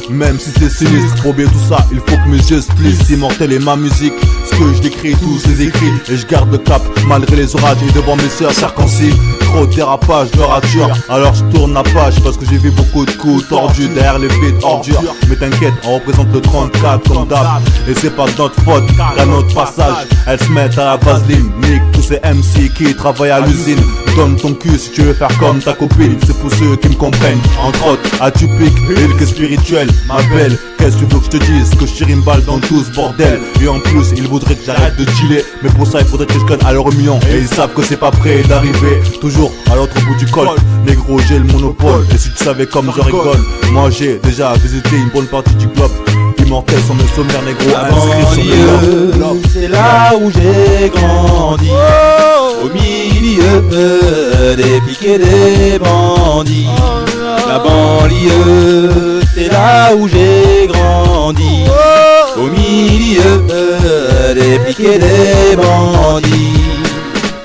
[SPEAKER 11] Même si c'est sinistre, pour bien tout ça, il faut que mes yeux se plissent. Immortel et ma musique, ce que je décris, tous ces écrits. Et je garde le cap, malgré les orages et devant mes sœurs circoncis. Trop de dérapage, de rature, alors je tourne la page. Parce que j'ai vu beaucoup de coups tordus derrière les vides ordures. Mais t'inquiète, on représente le 34 comme d'hab. Et c'est pas notre faute, qu'à notre passage elles se mettent à la vaseline. Nique tous ces MC qui travaillent à l'usine. Donne ton cul si tu veux faire comme ta copine. C'est pour ceux qui me comprennent, entre autres atypique, il que spirituel. Ma belle, qu'est-ce que tu veux que je te dise? Que je tire une balle dans tout ce bordel. Et en plus, ils voudraient que j'arrête de chiller. Mais pour ça, il faudrait que je gagne à leur million. Et ils savent que c'est pas prêt d'arriver. Toujours à l'autre bout du col. Négro, j'ai le monopole. Et si tu savais comme je rigole, moi j'ai déjà visité une bonne partie du globe. Immortel sont mes sommaires, négro. Inscrits sur mes lobes.
[SPEAKER 12] C'est là où j'ai grandi. Au milieu des flics et des bandits. La banlieue, c'est là où j'ai grandi. Au milieu des flics et des bandits.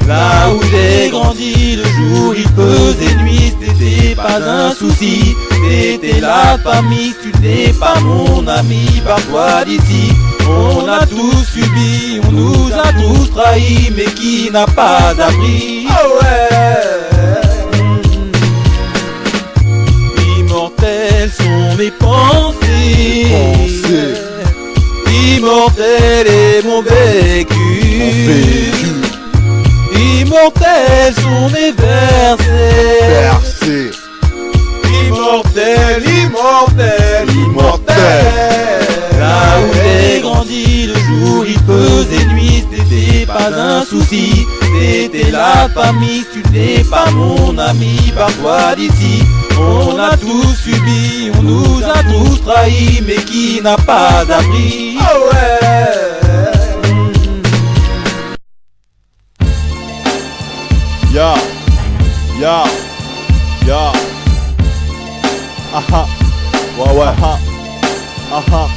[SPEAKER 12] Là où j'ai grandi, le jour il faisait nuit, c'était pas un souci. C'était la famille, tu n'es pas mon ami, pars-toi d'ici. On a tous subi, on nous a tous trahis, mais qui n'a pas appris? Oh ouais. Immortelles sont mes pensées. Immortel est mon vécu. Immortels sont mes versets. Immortel, immortel, immortel. Là où j'ai grandi, le jour il faisait nuit, c'était pas un souci. C'était la famille, tu n'es pas mon ami, pars-toi d'ici. On a tous subi, on nous a tous trahis, mais qui n'a pas appris? Oh ouais.
[SPEAKER 11] Ya, ya, ya. Aha, ouais, ouais, aha, aha.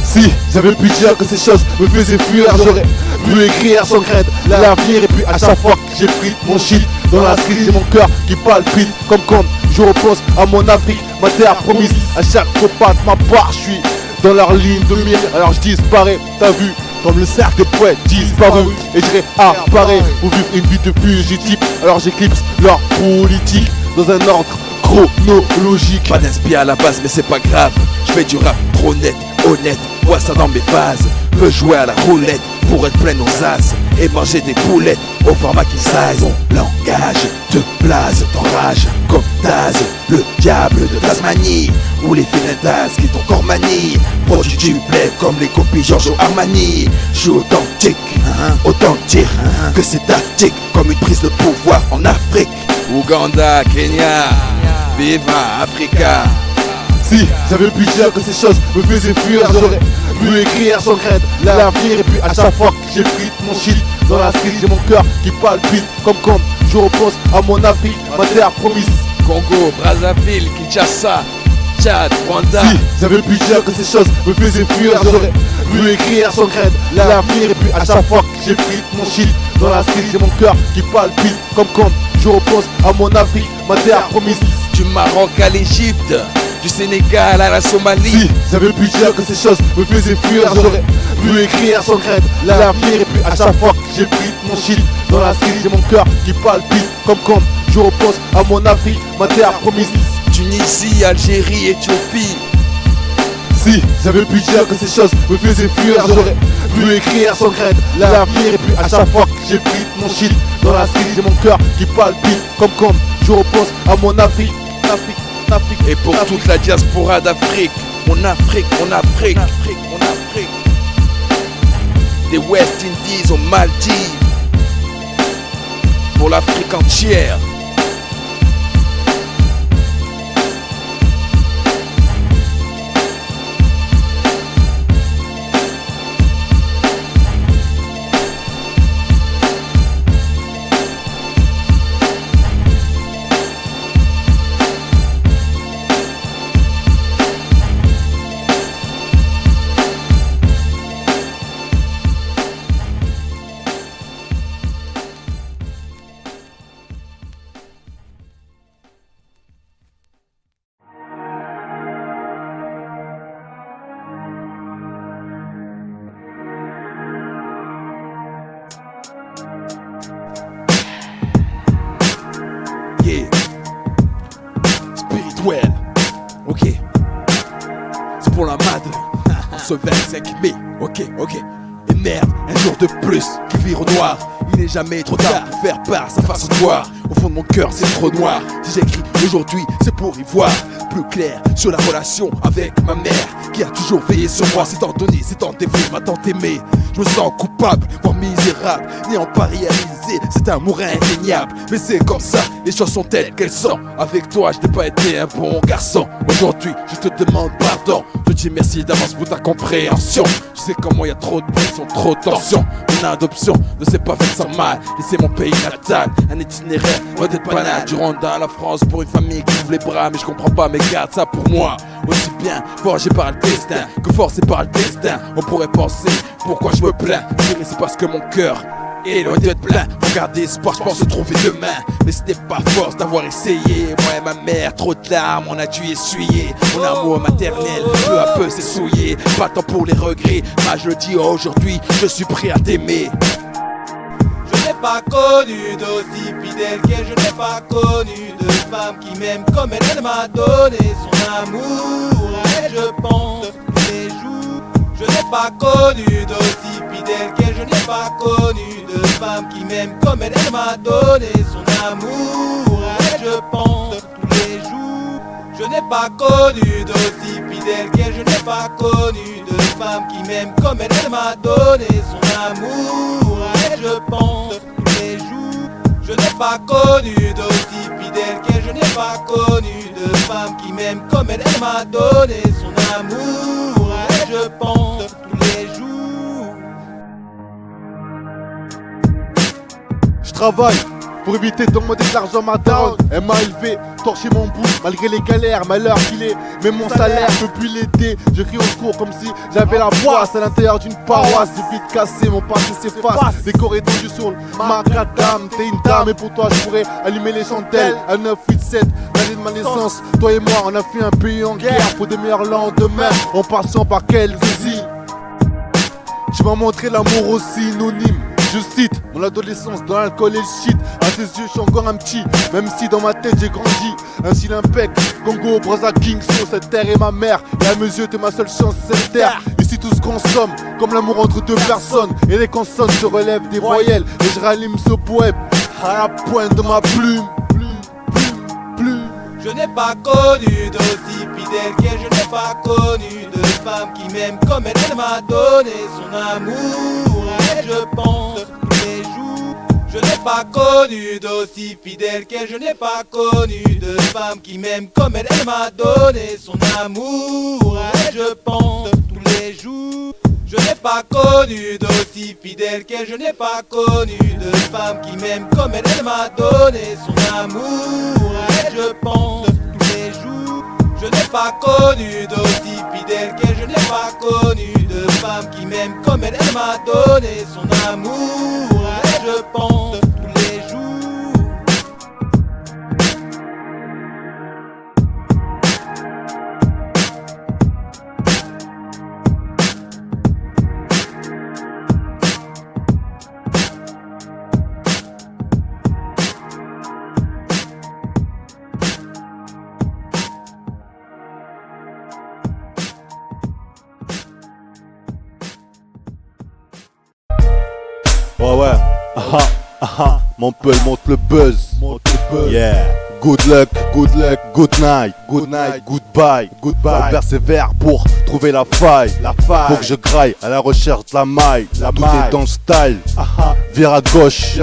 [SPEAKER 4] Si j'avais pu dire que ces choses me faisaient fuir, j'aurais pu écrire sans crainte l'avenir. Et puis à chaque fois que j'ai pris mon shit dans la street, j'ai mon cœur qui palpite comme quand je repense à mon Afrique, ma terre promise. À chaque repas de ma part, je suis dans leur ligne de mire. Alors je disparais, t'as vu, comme le cercle des poètes disparu. Et je réapparais pour vivre une vie de fugitif. Alors j'éclipse leur politique dans un ordre chronologique.
[SPEAKER 8] Pas d'inspi à la base mais c'est pas grave. Je fais du rap trop net, honnête. Vois ça dans mes phases. Peux jouer à la roulette pour être plein aux as et manger des poulettes au format qui size. Mon langage te blase, t'enrage comme Taz, le diable de Tasmanie. Ou les Fénétas qui t'ont encore manie. Produit du bled comme les copies Giorgio Armani. Je suis authentique, authentique, que c'est tactique comme une prise de pouvoir en Afrique. Ouganda, Kenya, viva Africa.
[SPEAKER 4] Si j'avais pu dire que ces choses me faisaient fuir, j'aurais pu écrire sans crainte l'avenir. Et puis à chaque fois que j'ai pris mon shit dans la street, j'ai mon cœur qui palpite comme quand je repense à mon Afrique, ma terre promise.
[SPEAKER 8] Congo, Brazzaville, Kinshasa, Tchad, Rwanda.
[SPEAKER 4] Si j'avais pu dire que ces choses me faisaient fuir, j'aurais pu écrire sans crainte l'avenir. Et puis à chaque fois que j'ai pris mon shit dans la street, j'ai mon cœur qui palpite comme quand je repense à mon Afrique, ma terre promise.
[SPEAKER 8] Du Maroc à l'Égypte, du Sénégal à la Somalie.
[SPEAKER 4] Si j'avais pu dire que ces choses me faisaient fuir, j'aurais pu écrire sans crainte l'avenir. Et puis à chaque fois que j'ai pris mon shit dans la street, j'ai mon cœur qui palpite comme quand je repense à mon Afrique, ma terre promise.
[SPEAKER 8] Tunisie, Algérie, Éthiopie.
[SPEAKER 4] Si j'avais pu dire que ces choses me faisaient fuir, j'aurais pu écrire sans crainte l'avenir. Et puis à chaque fois que j'ai pris mon shit dans la street, j'ai mon cœur qui palpite comme quand je repense à mon Afrique, Afrique.
[SPEAKER 8] Et pour toute la diaspora d'Afrique, mon Afrique, mon Afrique, mon Afrique. Des West Indies aux Maldives, pour l'Afrique entière. ce 25 mai. Ok. Et merde, un jour de plus qui vire au noir. Il n'est jamais trop tard pour faire part sa façon de voir. Au fond de mon cœur c'est trop noir. Si j'écris aujourd'hui c'est pour y voir plus clair sur la relation avec ma mère, qui a toujours veillé sur moi. C'est tant donné, c'est tant dévoué, m'a tant aimé. Je me sens coupable, voire misérable, n'ayant pas réalisé cet amour indéniable. Mais c'est comme ça, les choses sont telles qu'elles sont. Avec toi je n'ai pas été un bon garçon. Aujourd'hui je te demande pardon. Je te dis merci d'avance pour ta compréhension. Je sais comment y a trop de pression, trop de tension. Mon adoption ne s'est pas faite sans mal. Laisser mon pays natal, un itinéraire loin d'être banal. Je rentre dans la France pour une famille qui ouvre les bras. Mais je comprends pas, mais garde ça pour moi. Aussi bien forgé par le destin que forcé par le destin. On pourrait penser pourquoi je me plains. Mais c'est parce que mon cœur est loin d'être plein. Pour garder espoir, je pense se trouver demain. Mais c'était pas force d'avoir essayé. Moi et ma mère, trop de larmes, on a dû essuyer. Mon amour maternel, peu à peu s'est souillé. Pas le temps pour les regrets, mais je le dis aujourd'hui, je suis prêt à t'aimer.
[SPEAKER 12] Je n'ai pas connu d'aussi fidèle qu'elle. Je n'ai pas connu de femme qui m'aime comme elle. Elle m'a donné son amour. À elle je pense tous les jours. Je n'ai pas connu d'aussi fidèle qu'elle. Je n'ai pas connu de femme qui m'aime comme elle. Elle m'a donné son amour. À elle je pense tous les jours. Je n'ai pas connu d'aussi fidèle qu'elle. Je n'ai pas connu de femme qui m'aime comme elle. Elle m'a donné son amour. À elle je pense tous les jours. Je n'ai pas connu d'aussi fidèle qu'elle. Je n'ai pas connu de femme qui m'aime comme elle. Elle m'a donné son amour. À elle je pense tous les jours.
[SPEAKER 11] Je travaille pour éviter de demander de l'argent à ma daronne. Elle m'a élevé, torché mon bout, malgré les galères, malheur qu'il est. Mais mon salaire, depuis l'été, je crie au secours comme si j'avais la poisse à l'intérieur d'une paroisse. Des vides cassées, mon passé s'efface. Des corridors du soul, macadam, t'es une dame. Et pour toi, je pourrais allumer les chandelles. À 987, l'année de ma naissance. Toi et moi, on a fait un pays en guerre pour des meilleurs lendemains. En passant par quelques îles. Tu m'as montré l'amour au synonyme. Je cite mon adolescence dans l'alcool et le shit. À tes yeux je suis encore un petit, même si dans ma tête j'ai grandi. Ainsi l'impec, Congo, Brazza, King, So, cette terre est ma mère. Et à mes yeux t'es ma seule chance, cette terre. Ici tout se consomme, comme l'amour entre deux personnes. Et les consonnes se relèvent des voyelles. Et je rallume ce poème à la pointe de ma plume.
[SPEAKER 12] Je n'ai pas connu d'aussi fidèle qu'elle. Je n'ai pas connu de femme qui m'aime comme elle. Elle m'a donné son amour. À elle je pense tous les jours. Je n'ai pas connu d'aussi fidèle qu'elle. Je n'ai pas connu de femme qui m'aime comme elle. Elle m'a donné son amour. À elle je pense tous les jours. Je n'ai pas connu d'aussi fidèle qu'elle. Je n'ai pas connu de femme qui m'aime comme elle. Elle m'a donné son amour. À elle je pense tous les jours. Je n'ai pas connu d'aussi fidèle qu'elle. Je n'ai pas connu de femme qui m'aime comme elle. Elle m'a donné son amour. À elle je pense tous les jours.
[SPEAKER 11] Ouais, mon peul monte le buzz. Yeah. Good luck, good night, goodbye. On persévère pour trouver la faille. Faut que je graille à la recherche de la maille. Tout est dans le style. Vire à gauche,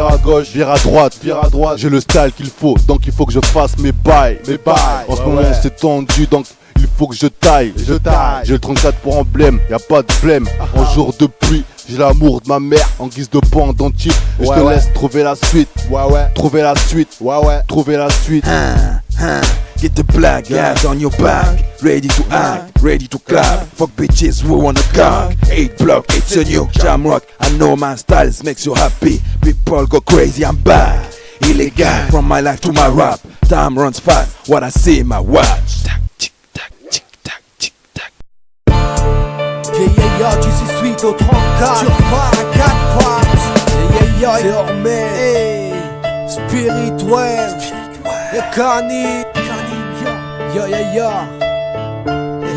[SPEAKER 11] vire à droite. J'ai le style qu'il faut, donc il faut que je fasse mes bails. En ce moment c'est tendu, donc il faut que je taille. J'ai le 34 pour emblème, y a pas de flemme. En jour de pluie, j'ai l'amour de ma mère en guise de pendentif. Et je te laisse trouver la suite. Trouver la suite.
[SPEAKER 8] Get the black guys on your back, ready to act, ready to clap. Fuck bitches who wanna cock. 8 block, it's a new jam rock. I know my styles makes you happy. People go crazy, I'm back. Illegal from my life to my rap. Time runs fast, what I see in my watch. Tac, tic, tac, tic, tac, tic, tac.
[SPEAKER 13] Yeah, tu sais suite au 34. Tu repars à 4 pattes. Yeah, c'est Hormel. Hey, Spirituel. Et Kani.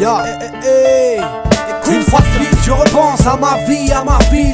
[SPEAKER 13] Yo. Hey. Une fois de plus, je repense à ma vie,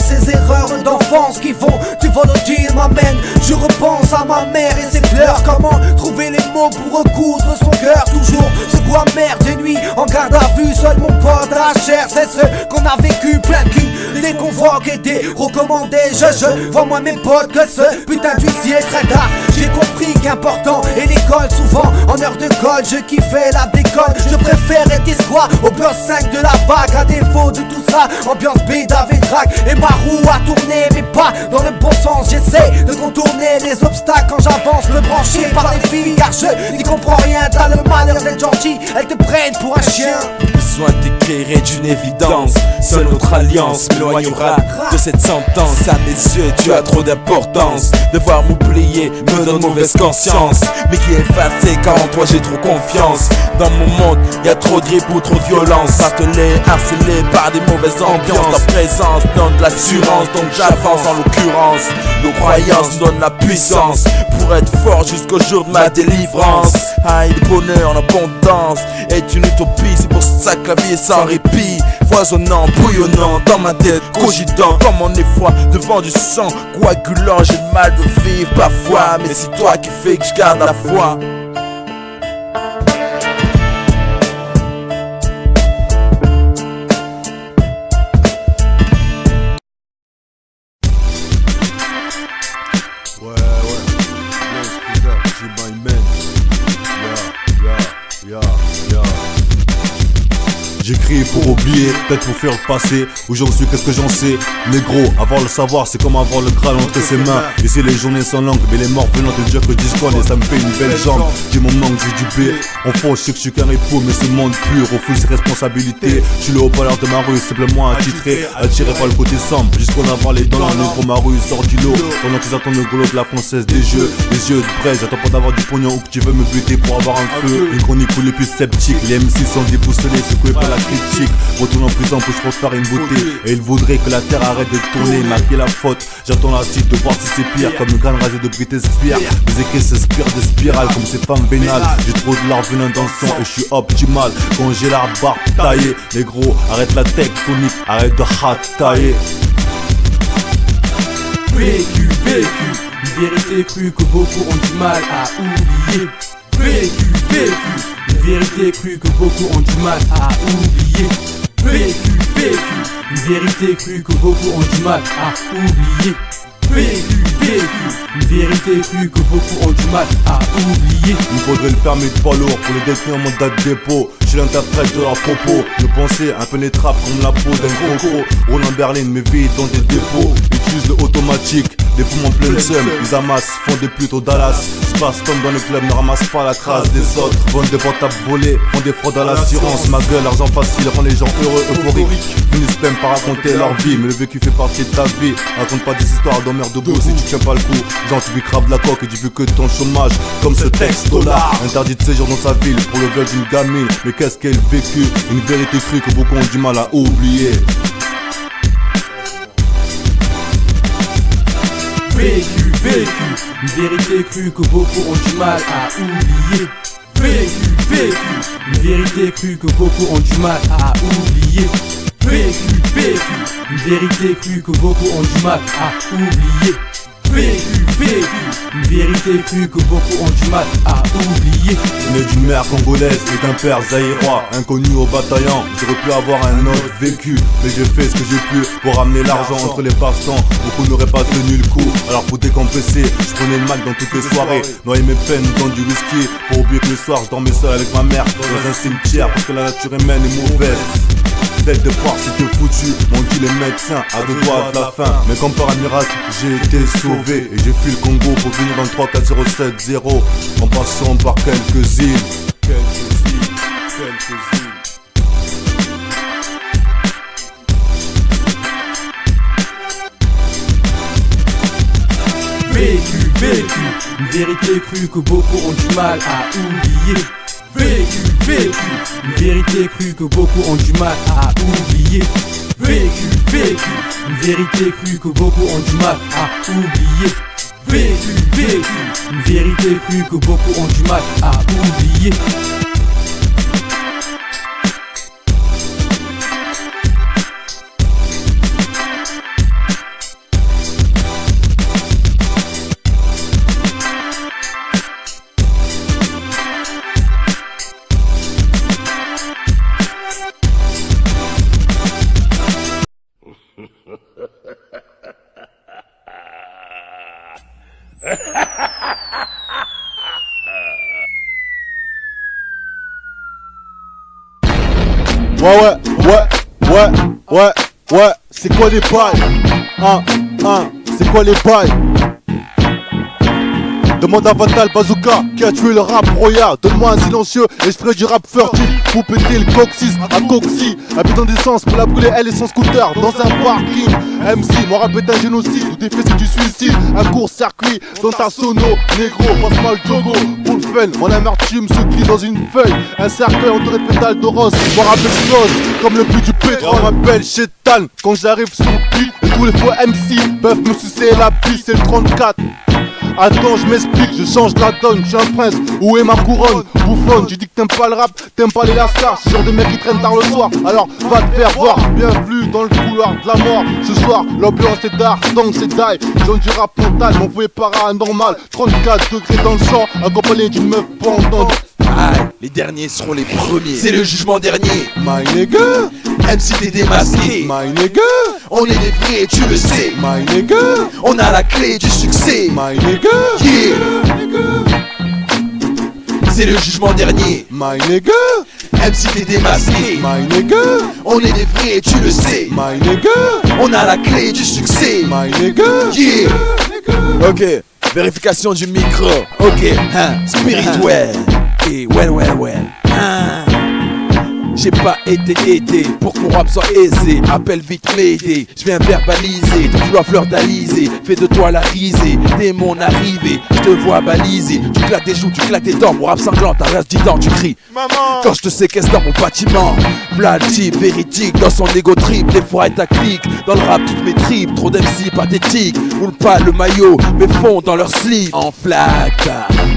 [SPEAKER 13] ces erreurs d'enfance qui font du volodile m'amènent. Je repense à ma mère et ses pleurs. Comment trouver les mots pour recoudre son cœur? Toujours ce goût amer des nuits en garde à vue. Seul mon pote à la chair, c'est ce qu'on a vécu. Plein de cul, des convoques et des recommandés. Je vois moi mes potes que ce putain d'huissier très tard. J'ai compris qu'important est l'école. Souvent en heure de colle, je kiffais la décolle. Je préfère être espoir au plus 5 de la vague. À défaut de tout ça, ambiance bide avec drague. Et ma roue a tourné mais pas dans le bon sens. J'essaie de contourner les obstacles quand j'avance. Me brancher par les filles car je n'y comprends rien. T'as le malheur d'être gentil, elles te prennent pour un chien.
[SPEAKER 14] Besoin d'écrire est d'une évidence. Seule notre alliance m'éloignera de cette sentence. À mes yeux tu as trop d'importance. Devoir m'oublier me donne mauvaise conscience. Mais qui est effacé car en toi j'ai trop confiance. Dans mon monde y a trop de rip ou trop de violence. Martelé, harcelé par des mauvaises ambiances. Ta présence donne de l'assurance. Donc j'avance en l'occurrence. Nos croyances nous donnent la puissance pour être fort jusqu'au jour de ma délivrance. Aïe, le bonheur en abondance est une utopie. C'est pour ça que la vie est sans répit. Foisonnant, bouillonnant dans ma tête, cogitant comme on est froid devant du sang coagulant. J'ai le mal de vivre parfois, mais c'est toi qui fais que je garde la foi.
[SPEAKER 11] J'écris pour oublier, peut-être pour faire passer. Où j'en suis, qu'est-ce que j'en sais? Négro, avoir le savoir, c'est comme avoir le Graal entre ses mains. Et c'est les journées sans langue, mais les morts venant de dire que je disconne. Et ça me fait une belle jambe. J'ai mon manque, j'ai du B. En fond, je sais que je suis qu'un époux, mais ce monde pur, au fond, ses responsabilités. Je suis le haut-parleur de ma rue, simplement attitré, attiré par le côté sombre. Jusqu'on avoir les dents, négro, ma rue sort du lot. Pendant qu'ils attendent le golo de la française des jeux, les yeux de braise. J'attends pas d'avoir du pognon ou que tu veux me buter pour avoir un feu. Une chronique pour les plus sceptiques. Les MC sont déboussolés, secoués par la critique. Retourne en prison pour se refaire une beauté. Et il voudrait que la terre arrête de tourner. Marquer la faute, j'attends la suite de voir si c'est pire. Comme une grande rasée de Britney Spears. Mes écrits s'inspirent de spirales comme ces femmes vénales. J'ai trop de larves venant dans le sang et je suis optimal. Quand j'ai la barbe taillée, les gros, arrête la tectonique, arrête de tailler.
[SPEAKER 10] Vécu, une vérité crue que beaucoup ont du mal à oublier. Vécu, une vérité crue que beaucoup ont du mal à oublier. Vécu, une vérité crue que beaucoup ont du mal à oublier. Vécu, une vérité crue que beaucoup ont du mal à oublier.
[SPEAKER 11] Il faudrait le permis de poids lourd pour le détenir mon date de dépôt. Je suis l'interprète de leurs propos. Je pensais impénétrable comme la peau d'un crocro. Roule en berline, mes vies dans des dépôts. Utilise le automatique, des poumons pleins de seum. Ils amassent, font des putes au Dallas. Se passe comme dans les clubs, ne ramassent pas la trace des autres. Vendent des portables volés, font des fraudes à l'assurance. Ma gueule, argent facile, rend les gens heureux, euphoriques. Finissent même par raconter leur vie, mais le vécu fait partie de ta vie. Raconte pas des histoires d'homère debout si tu tiens pas le coup. Genre tu lui craves la coque et tu veux que ton chômage. Comme ce texto-là, interdit de séjour dans sa ville pour le veule d'une gamine. Mais qu'est-ce qu'elle vécu? Une vérité crue que beaucoup ont du mal à oublier.
[SPEAKER 10] Vécu, une vérité crue que beaucoup ont du mal à oublier. Vécu, une vérité crue que beaucoup ont du mal à oublier. Vécu, une vérité crue que beaucoup ont du mal à oublier. Vécu, une vérité crue que beaucoup ont du mal à oublier.
[SPEAKER 11] Né d'une mère congolaise et d'un père zaïrois, inconnu au bataillon, j'aurais pu avoir un autre vécu. Mais j'ai fait ce que j'ai pu pour ramener l'argent entre les passants. Beaucoup n'auraient pas tenu le coup, alors pour décompresser, je prenais le Mac dans toutes les soirées. Noyer mes peines dans du whisky, pour oublier que le soir je dormais seul avec ma mère dans un cimetière. Parce que la nature humaine est mauvaise. Tête de part c'était foutu, m'ont dit les médecins à deux doigts de la fin. Mais comme par un miracle j'ai été sauvé. Et j'ai fui le Congo pour venir dans le 34070 en passant par quelques îles.
[SPEAKER 10] Vécu, une vérité crue que beaucoup ont du mal à oublier. Vécu, une vérité crue que beaucoup ont du mal à oublier. Vécu, une vérité crue que beaucoup ont du mal à oublier. Vécu, une vérité crue que beaucoup ont du mal à oublier.
[SPEAKER 11] Ouais, c'est quoi les bails? C'est quoi les bails? Demande à Vatal Bazooka qui a tué le rap royal. Donne-moi un silencieux et je ferai du rap furtif. Pour péter le coccyx à Coxy. Habitant d'essence pour la brûler elle et son scooter dans un parking. MC, mon rap est un génocide. Tout est fait c'est du suicide. Un court-circuit dans ta sono. Négro, passe-moi le jogo. Pour le fun, mon amertume se plie dans une feuille. Un cercueil entouré de pétales de rose. Mon rap explose comme le puits du pétrole. On m'appelle Chétan quand j'arrive sur le beat. Et tous les faux MC peuvent me sucer la bille. C'est le 34. Attends, je m'explique, je change la donne, je suis un prince, où est ma couronne? Bouffonne, tu dis que t'aimes pas le rap, t'aimes pas les lascars, ce genre de mec qui traîne tard le soir. Alors va te faire voir, bienvenue dans le couloir de la mort. Ce soir, l'ambiance est dark, donc c'est die. J'en du rap mental, m'envoyé paranormal. 34 degrés dans le sang, accompagné d'une meuf pendante.
[SPEAKER 8] Aïe, les derniers seront les premiers. C'est le jugement dernier.
[SPEAKER 11] My nigga,
[SPEAKER 8] MC t'es démasqué.
[SPEAKER 11] My nigga,
[SPEAKER 8] on est des vrais et tu le sais.
[SPEAKER 11] My nigga,
[SPEAKER 8] on a la clé du succès.
[SPEAKER 11] My nigga,
[SPEAKER 8] yeah. C'est le jugement dernier.
[SPEAKER 11] My nigga,
[SPEAKER 8] MC t'es démasqué.
[SPEAKER 11] My nigga,
[SPEAKER 8] on est des vrais et tu le sais.
[SPEAKER 11] My nigga,
[SPEAKER 8] on a la clé du succès.
[SPEAKER 11] My nigga,
[SPEAKER 8] yeah. Ok, vérification du micro. Ok, spirituel. Et well. J'ai pas été aidé pour que mon rap soit aisé. Appelle vite m'aider, je viens verbaliser. Ton flow fleurtalisé, fais de toi la risée. Dès mon arrivée, je te vois baliser. Tu claques tes joues, tu claques tes dents. Mon rap sanglant, ta rage dit dents, tu cries maman. Quand je te séquestre dans mon bâtiment. V'là le type véridique dans son égo trip. Des fois ta clique, dans le rap toutes mes tripes. Trop d'MC pathétiques, roule pas le maillot, mais fond dans leur slip. En flaque,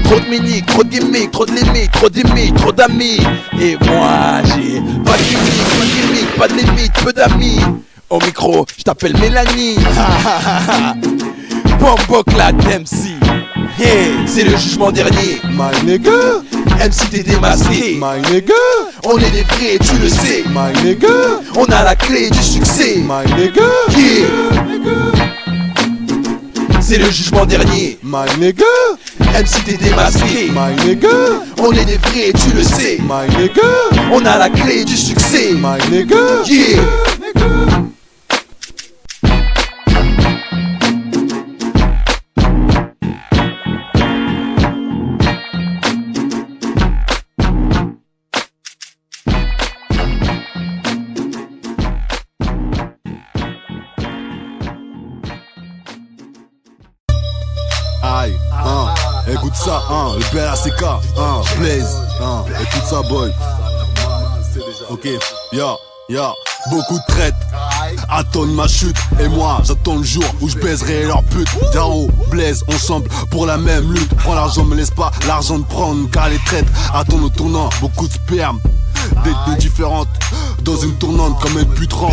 [SPEAKER 8] trop de miniques, trop de gimmicks, trop de limites, trop d'imites, trop d'amis. Et moi j'ai pas de gimmick, pas de limite, peu d'amis. Au micro, je t'appelle Mélanie. Bombo clad MC. Hey, c'est le jugement dernier.
[SPEAKER 11] My nigga,
[SPEAKER 8] MC t'es démasqué.
[SPEAKER 11] My nigga,
[SPEAKER 8] on est des vrais et tu le sais.
[SPEAKER 11] My nigga,
[SPEAKER 8] on a la clé du succès.
[SPEAKER 11] My nigga,
[SPEAKER 8] yeah. C'est le jugement dernier.
[SPEAKER 11] My nigga,
[SPEAKER 8] MC t'es démasqué.
[SPEAKER 11] My nigga,
[SPEAKER 8] on est des vrais et tu le sais.
[SPEAKER 11] My nigga,
[SPEAKER 8] on a la clé du succès.
[SPEAKER 11] My nigga,
[SPEAKER 8] yeah.
[SPEAKER 1] Aïe, écoute ça, le BLACK, Blaze, écoute ça boy. Ok, ya, beaucoup de traites attendent ma chute. Et moi, j'attends le jour où je baiserai leur pute. Diaro, Blaze, ensemble pour la même lutte. Prends l'argent, me laisse pas l'argent de prendre, car les traites attendent au tournant. Beaucoup de sperme, des différentes, dans une tournante comme un putran.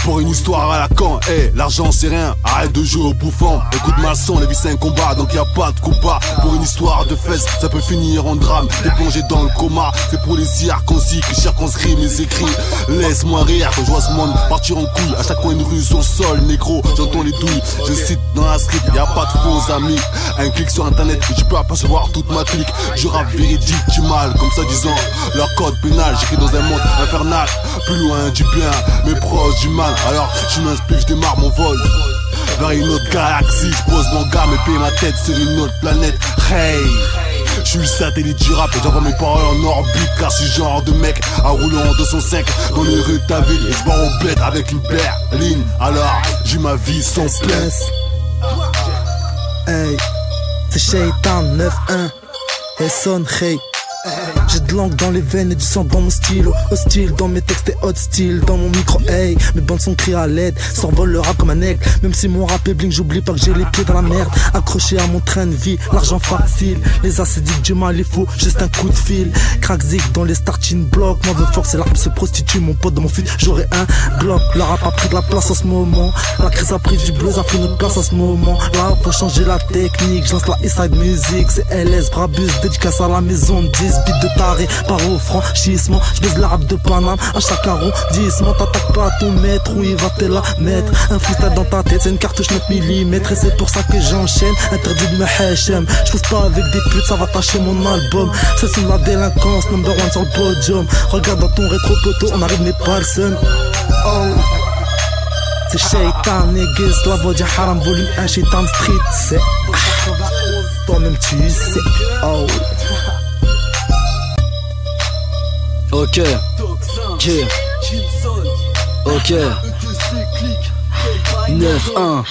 [SPEAKER 1] Pour une histoire à la camp, l'argent c'est rien, arrête de jouer au bouffon. Écoute ma son, la vie c'est un combat, donc y a pas de combat. Pour une histoire de fesses, ça peut finir en drame. T'es plongé dans le coma, c'est pour les circoncis que circonscrit mes écrits. Laisse-moi rire quand je vois ce monde partir en couille. À chaque coin de rue sur le sol, négro, j'entends les douilles. Je cite dans la street, y a pas de faux amis. Un clic sur internet, et tu peux apercevoir toute ma clique. Je rappe véridique, du mal, comme ça disant leur code pénal. J'écris dans un monde infernal, plus loin du bien, mais proche du mal. Alors je m'inspire, je démarre mon vol vers une autre galaxie. Je pose mon gamme et paye ma tête sur une autre planète. Hey, je suis le satellite du rap et j'envoie mes paroles en orbite. Car je suis genre de mec à rouler en 205 dans les rues de ta ville. Et je pars au bled avec une berline. Alors j'ai ma vie sans plainte.
[SPEAKER 15] Hey, c'est Shaitan 9-1 et son hey. J'ai de l'encre dans les veines et du sang dans mon stylo. Hostile dans mes textes et hot style dans mon micro, hey. Mes bandes sont criées à l'aide, s'envole le rap comme un aigle. Même si mon rap est bling, j'oublie pas que j'ai les pieds dans la merde. Accroché à mon train de vie, l'argent facile. Les acédiques du mal, il faut juste un coup de fil. Crack zig dans les starting blocks. Moi veut forcer, la rap se prostitue. Mon pote dans mon fil, j'aurais un globe. Le rap a pris de la place en ce moment. La crise a pris du blues, a pris notre place en ce moment. Là, faut changer la technique, je lance la Eastside Music. C'est LS, Brabus, dédicace à la maison de 10. speed de taré. Par au franchissement, j'baise l'arabe de Paname. À chaque arrondissement, t'attaques pas à ton maître, où il va te la mettre. Un freestyle dans ta tête, c'est une cartouche 9 mm. Et c'est pour ça que j'enchaîne, interdit de me HM. J'pose pas avec des putes, ça va tâcher mon album. C'est sur la délinquance, number one sur le podium. Regarde dans ton rétro-poteau, on arrive mais pas le seul. Oh, c'est Shaitan, niggas, la voix du haram, volume 1, Shaitan Street, c'est toi-même tu sais. Oh.
[SPEAKER 3] Ok, ok, 9-1.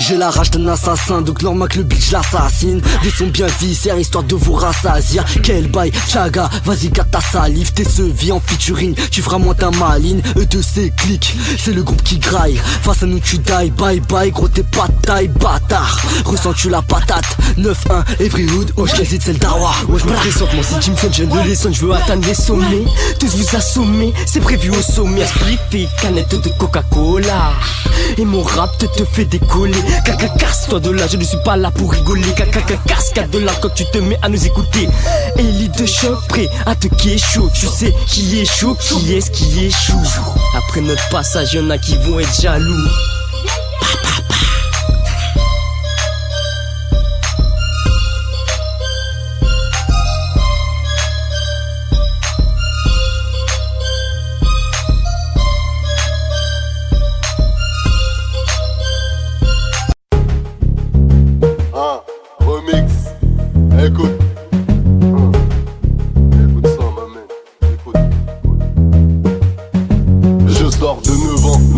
[SPEAKER 3] J'ai la rage d'un assassin, donc normal que le beat j'assassine. Des sons bien viscères, histoire de vous rassasier. Quel bail, Chaga, vas-y garde ta salive. T'es sevi en featuring, tu feras moins ta maline. E2C click, c'est le groupe qui graille. Face à nous tu die, bye bye, gros t'es pas de taille, bâtard. Ressens-tu la patate, 9-1, Everywood, oh j'hésite c'est le dawa. Oh je me présente, moi c'est Jimson, je ne les sonne, je veux atteindre les sommets. Tous vous assommer, c'est prévu au sommet. Spliff et canette de Coca-Cola. Et mon rap te fait décoller. Caca casse-toi de là, je ne suis pas là pour rigoler. Caca cascade de là quand tu te mets à nous écouter. Élite de choc, prêt à te qui est chaud. Tu sais qui est chaud, qui est-ce qui est chou. Après notre passage, y'en a qui vont être jaloux.
[SPEAKER 1] Écoute. Écoute ça, ma mère. Écoute. Je sors de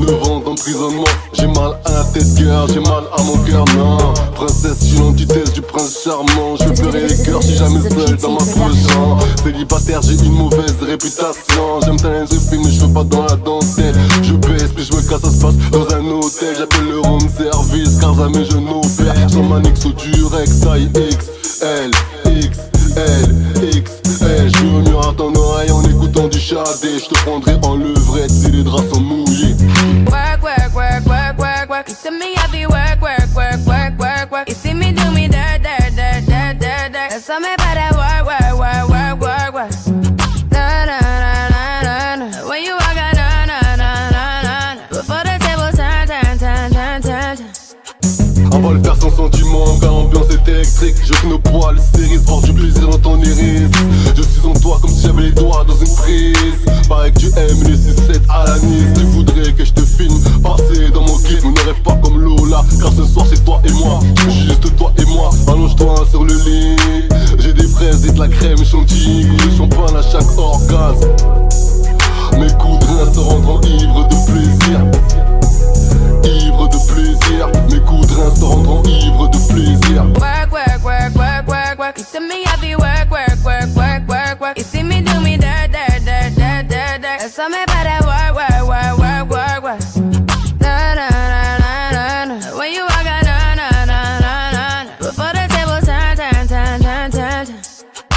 [SPEAKER 1] 9 ans d'emprisonnement. J'ai mal à la tête, cœur, j'ai mal à mon cœur, non. Princesse, je suis l'antithèse du prince charmant. Je fais pleurer les cœurs, je suis jamais seul dans ma prochaine. Célibataire, j'ai une mauvaise réputation. J'aime talent de film, mais je veux pas dans la dentelle. Je baisse, puis je me casse, ça se passe dans un hôtel. J'appelle le room service, car jamais je n'opère. Sans ma Nix au Durex, taille XL, XL, XL. Je murmure à ton oreille en écoutant du Shadé. Je te prendrai en levrette si les draps sont mouillés.
[SPEAKER 16] Work, work, work, work, work, work. You see me happy, work, work, work, work, work, work. You see me do me dirt, dirt, dirt, dirt, dirt, dirt. That's all me about that work, work, work, work, work, work. Na na na na na na. When you walk out, na na na na na. Before the table turn, turn, turn, turn, turn, turn.
[SPEAKER 1] On va le faire sans sentiment, car l'ambiance est électrique. Je que nos poils s'érissent, hors du plaisir dans ton iris. Je suis en toi comme si j'avais les doigts dans une prise. Pareil que tu aimes les 6-7 à la Nice. Tu voudrais que je te filme passer dans mon kit. Mais ne rêve pas comme Lola, car ce soir c'est toi et moi. Juste toi et moi, allonge-toi sur le lit. J'ai des fraises et de la crème chantilly. Goût de champagne à chaque orgasme. Mes coups de rein se rendront ivres de plaisir. Ivre de plaisir, mes coups de rein se rendront ivres de plaisir.
[SPEAKER 16] Work, work, work, work, work, work. You see me happy, work, work, work, work, work, work. You see me do me dirt, dirt, dirt, dirt, dirt, dirt. That's all me about that work, work, work, work, work, work. Na na na na na na. When you walk out, na na na na na. Before the table turn, turn, turn, turn, turn, turn.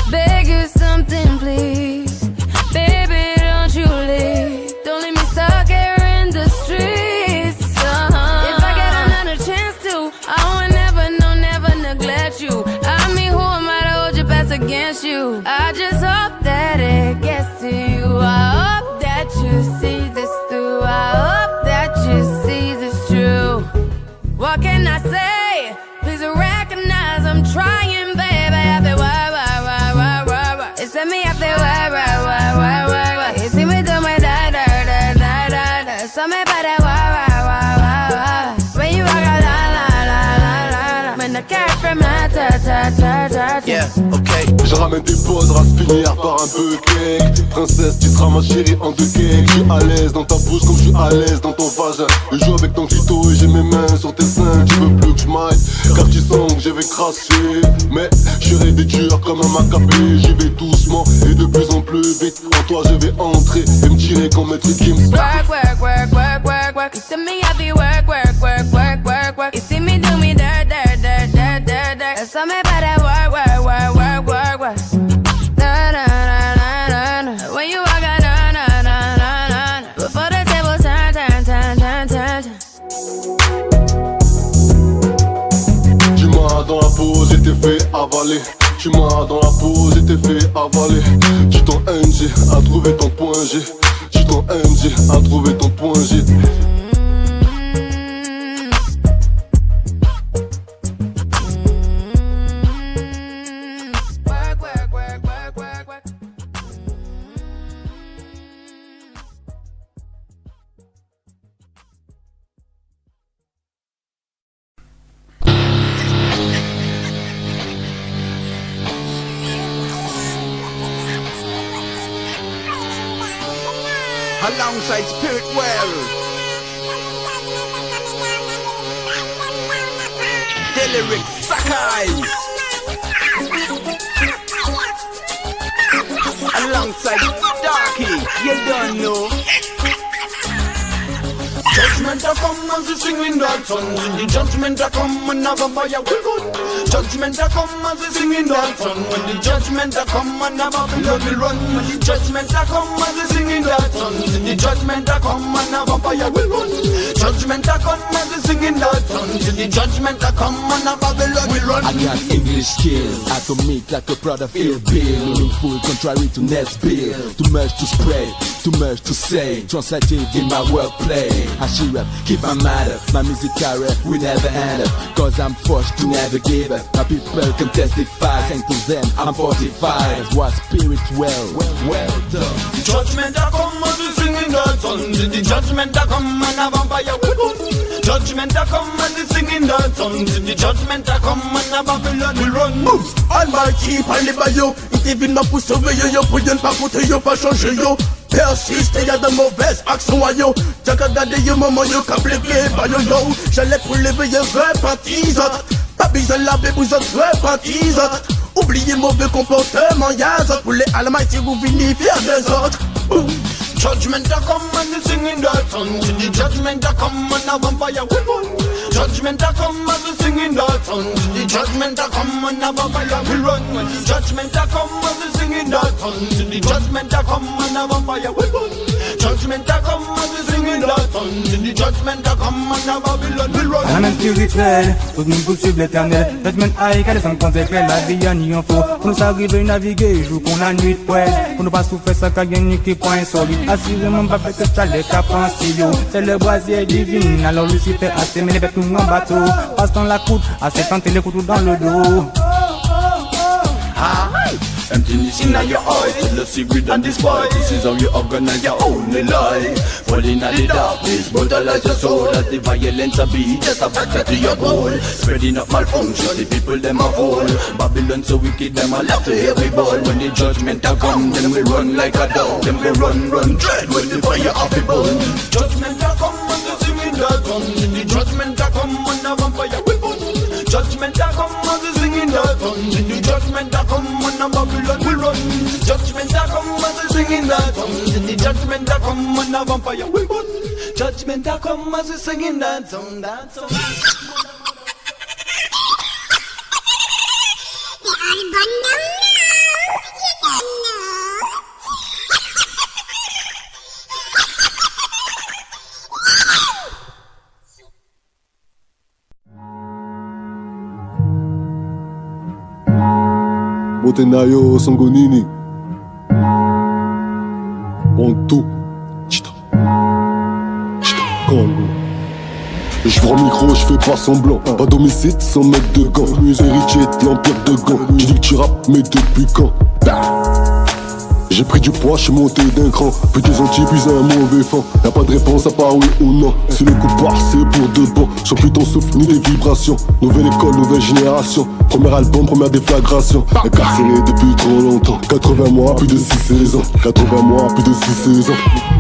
[SPEAKER 16] Beg you something, please. Baby, don't you leave. Don't leave me stuck here in the streets. You. I mean, who am I to hold your best against you? I just hope that it gets to you. I hope that you see this through. I hope that you see this true. What can I say? Please recognize I'm trying, baby. I feel why. It's me, I feel why. You see me do my da. So me by that why. When you walk out, la. When the cat from my
[SPEAKER 1] Yeah, ok. Je ramène des potes, race finir par un peu cake. Princesse, tu seras ma chérie en deux cakes. Je suis à l'aise dans ta bouche comme je suis à l'aise dans ton vagin. Je joue avec ton clito et j'ai mes mains sur tes seins. Tu veux plus que je m'aille, car tu sens que je vais cracher. Mais je serai des durs comme un macabé. J'y vais doucement et de plus en plus vite. En toi je vais entrer et me tirer comme Maître Gims.
[SPEAKER 16] Work, work, work, work, work, work. You see me happy, work, work, work, work, work, work. You see me do me dirt, dirt, dirt, dirt, dirt, dirt. That's all me about that work, work, work, work, work, work. Na na na na na na. When you walk out, na na na na na. Before the table turn, turn, turn, turn, turn, turn.
[SPEAKER 1] Tu m'as dans la peau, j'étais fait avaler. tu m'as dans la peau, j'étais fait avaler. Tu ton NG à trouver ton point G. Tu ton NG à trouver ton point G.
[SPEAKER 8] Alongside Spirit Well, Deliric Sakai, alongside Darky, you don't know.
[SPEAKER 9] Judgment a come as the singing dog sons. In the judgment a come and a vampire will run. Judgment a come as the singing dog son. When the judgment a come and a Babylon will run. When the judgment a come as the singing dog sons. In the judgment a come and a vampire will run. Judgment a come as the singing dog sons. In the judgment a come and a Babylon will run.
[SPEAKER 14] I got English skills, atomic like a proud of ill bill. Meaningful, contrary to next bill. Too much to spread, too much to say. Translated in my wordplay. I she rap, keep my matter. My music career will never end up. Cause I'm forced to never give up. My people can testify, saying to them I'm 45. That's what spirit well done.
[SPEAKER 9] The judgment a come as the singing dog sons. In the judgment a come and a vampire will run. Judgment a come as the singing dog sons. In the judgment a come and a Babylon will run.
[SPEAKER 17] Moves, Almighty, parlez pas yo. Il t'évite ma pour sauver yo. Pour y'en pas compter yo, pas changer yo. Persiste, y'a de mauvaises actions à yo. T'as qu'à garder yo, maman yo, qu'à plaider, bah yo yo. J'allais pour l'éveiller, repentisante. Pas besoin de la bébouzotte, repentisante. Oubliez mauvais comportement, y'a zot. Pour les Almighty, vous venez faire des autres.
[SPEAKER 9] Judgment a come and the singing dog sons. In the judgment a come and a vampire will run. Judgment a come and the singing dog sons. In the judgment a come and a vampire will run. When the judgment a come and the singing dog sons. In the judgment a come and a vampire will run. Judgment a come and the singing dog sons. In the judgment a come and a Babylon will run.
[SPEAKER 18] À la main spirituelle, tout le monde poursuit l'éternel. Judgment high, qu'elle est sans conséquence. La vie en y en faut. Pour nous arriver naviguer, jour qu'on a nuit de poèse. Pour nous pas souffrir, ça qu'a gagné qui point solide. Assurément pas fait que chalet qu'a pensé yo. C'est le brasier divine, alors Lucifer a sémé les bêtes tout en bateau. Passe dans la coude, à ses tentes et les couteaux dans le dos.
[SPEAKER 9] Emptiness in your eyes, jealousy, greed and despite. This is how you organize your only life. Falling at the darkness, brutalize your soul. As the violence a be, just a factor to your goal. Spreading up malfunction, the people them a fall. Babylon so wicked, them a laugh to every ball. When the judgment a come, then we run like a dog. Them we run, dread when the fire off the ball. Judgment a come when the singing dog comes. In the judgment a come when the vampire will burn. Judgment a come when the singing dog comes. In the judgment a come when the Babylon will run. Judgment a come when the singing dog comes. In the judgment a come when the vampire will burn. Judgment a come as the singing that song, that song.
[SPEAKER 1] Botenayo Sangonini Ponto Chita Congo. Je prends le micro, je fais pas semblant. Pas d'homicide sans mettre de gants. Héritier de l'empire de gants. Tu dis que tu rappes mais depuis quand? J'ai pris du poids, je suis monté d'un cran. Puis des Antilles, puis un mauvais fan. Y'a pas de réponse à part oui ou non. Si le coup part, c'est pour de bon. Sans plus ton souffle ni des vibrations. Nouvelle école, nouvelle génération. Premier album, première déflagration. Incarcéré depuis trop longtemps. 80 mois, plus de 6 saisons. 80 mois, plus de 6 saisons.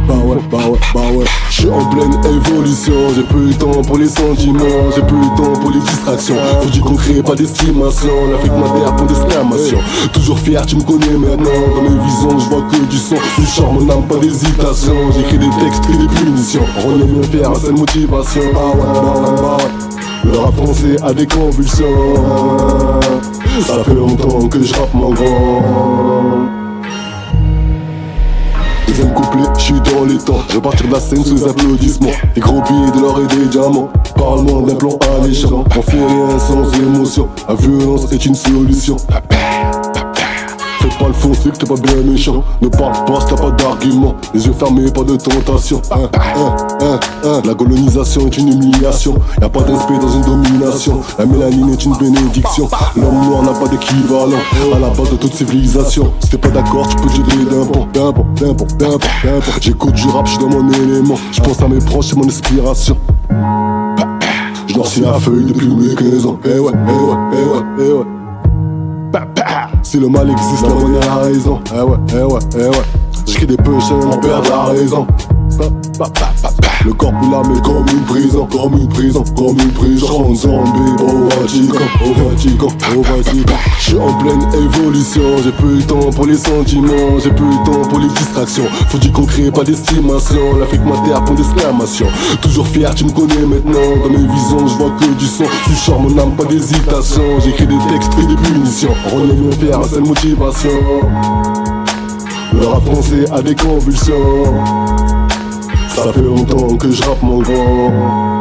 [SPEAKER 1] Bah ouais. J'suis en pleine évolution. J'ai plus le temps pour les sentiments. J'ai plus le temps pour les distractions. Faut du concret, pas d'estimation. L'Afrique m'adhère pour d'exclamation. Toujours fier, tu me connais maintenant. Dans mes visions, je vois que du son. Du charme, mon âme, pas d'hésitation. J'écris des textes et des punitions. On est bien faire, c'est motivation. Bah ouais. Le rap français a des convulsions. Ça fait longtemps que je rappe mon grand. Deuxième couplet, je suis dans les temps. Je vais partir de la scène sous les applaudissements. Des gros billets, de l'or et des diamants. Parle-moi d'un plan alléchant. On fait rien sans émotion. La violence est une solution. mal foncé, que t'es pas bien méchant. Ne parle pas si t'as pas d'argument. Les yeux fermés, pas de tentation. La colonisation est une humiliation. Y'a pas d'esprit dans une domination. La mélanine est une bénédiction. L'homme noir n'a pas d'équivalent à la base de toute civilisation. Si t'es pas d'accord, tu peux jeter d'un pont. J'écoute du rap, j'suis dans mon élément. J'pense à mes proches, c'est mon inspiration. J'noircis la feuille depuis mes 15 ans. Eh ouais. Si le mal existe, la bonne a raison. Eh ouais. J'cris des punchlines, on perd la raison. Le corps pour l'âme est comme une prison. J'rentre zombie au Vatican. J'suis en pleine évolution. J'ai plus le temps pour les sentiments. J'ai plus le temps pour les distractions. Faut du concret, pas d'estimation. L'Afrique ma terre pour d'exclamation. Toujours fier, tu me connais maintenant. Dans mes visions, j'vois que du son. Si je sors mon âme, pas d'hésitation. J'écris des textes et des punitions. René mon père, c'est une motivation. Le rap français a des convulsions. Ça fait longtemps que je rappe mon grand.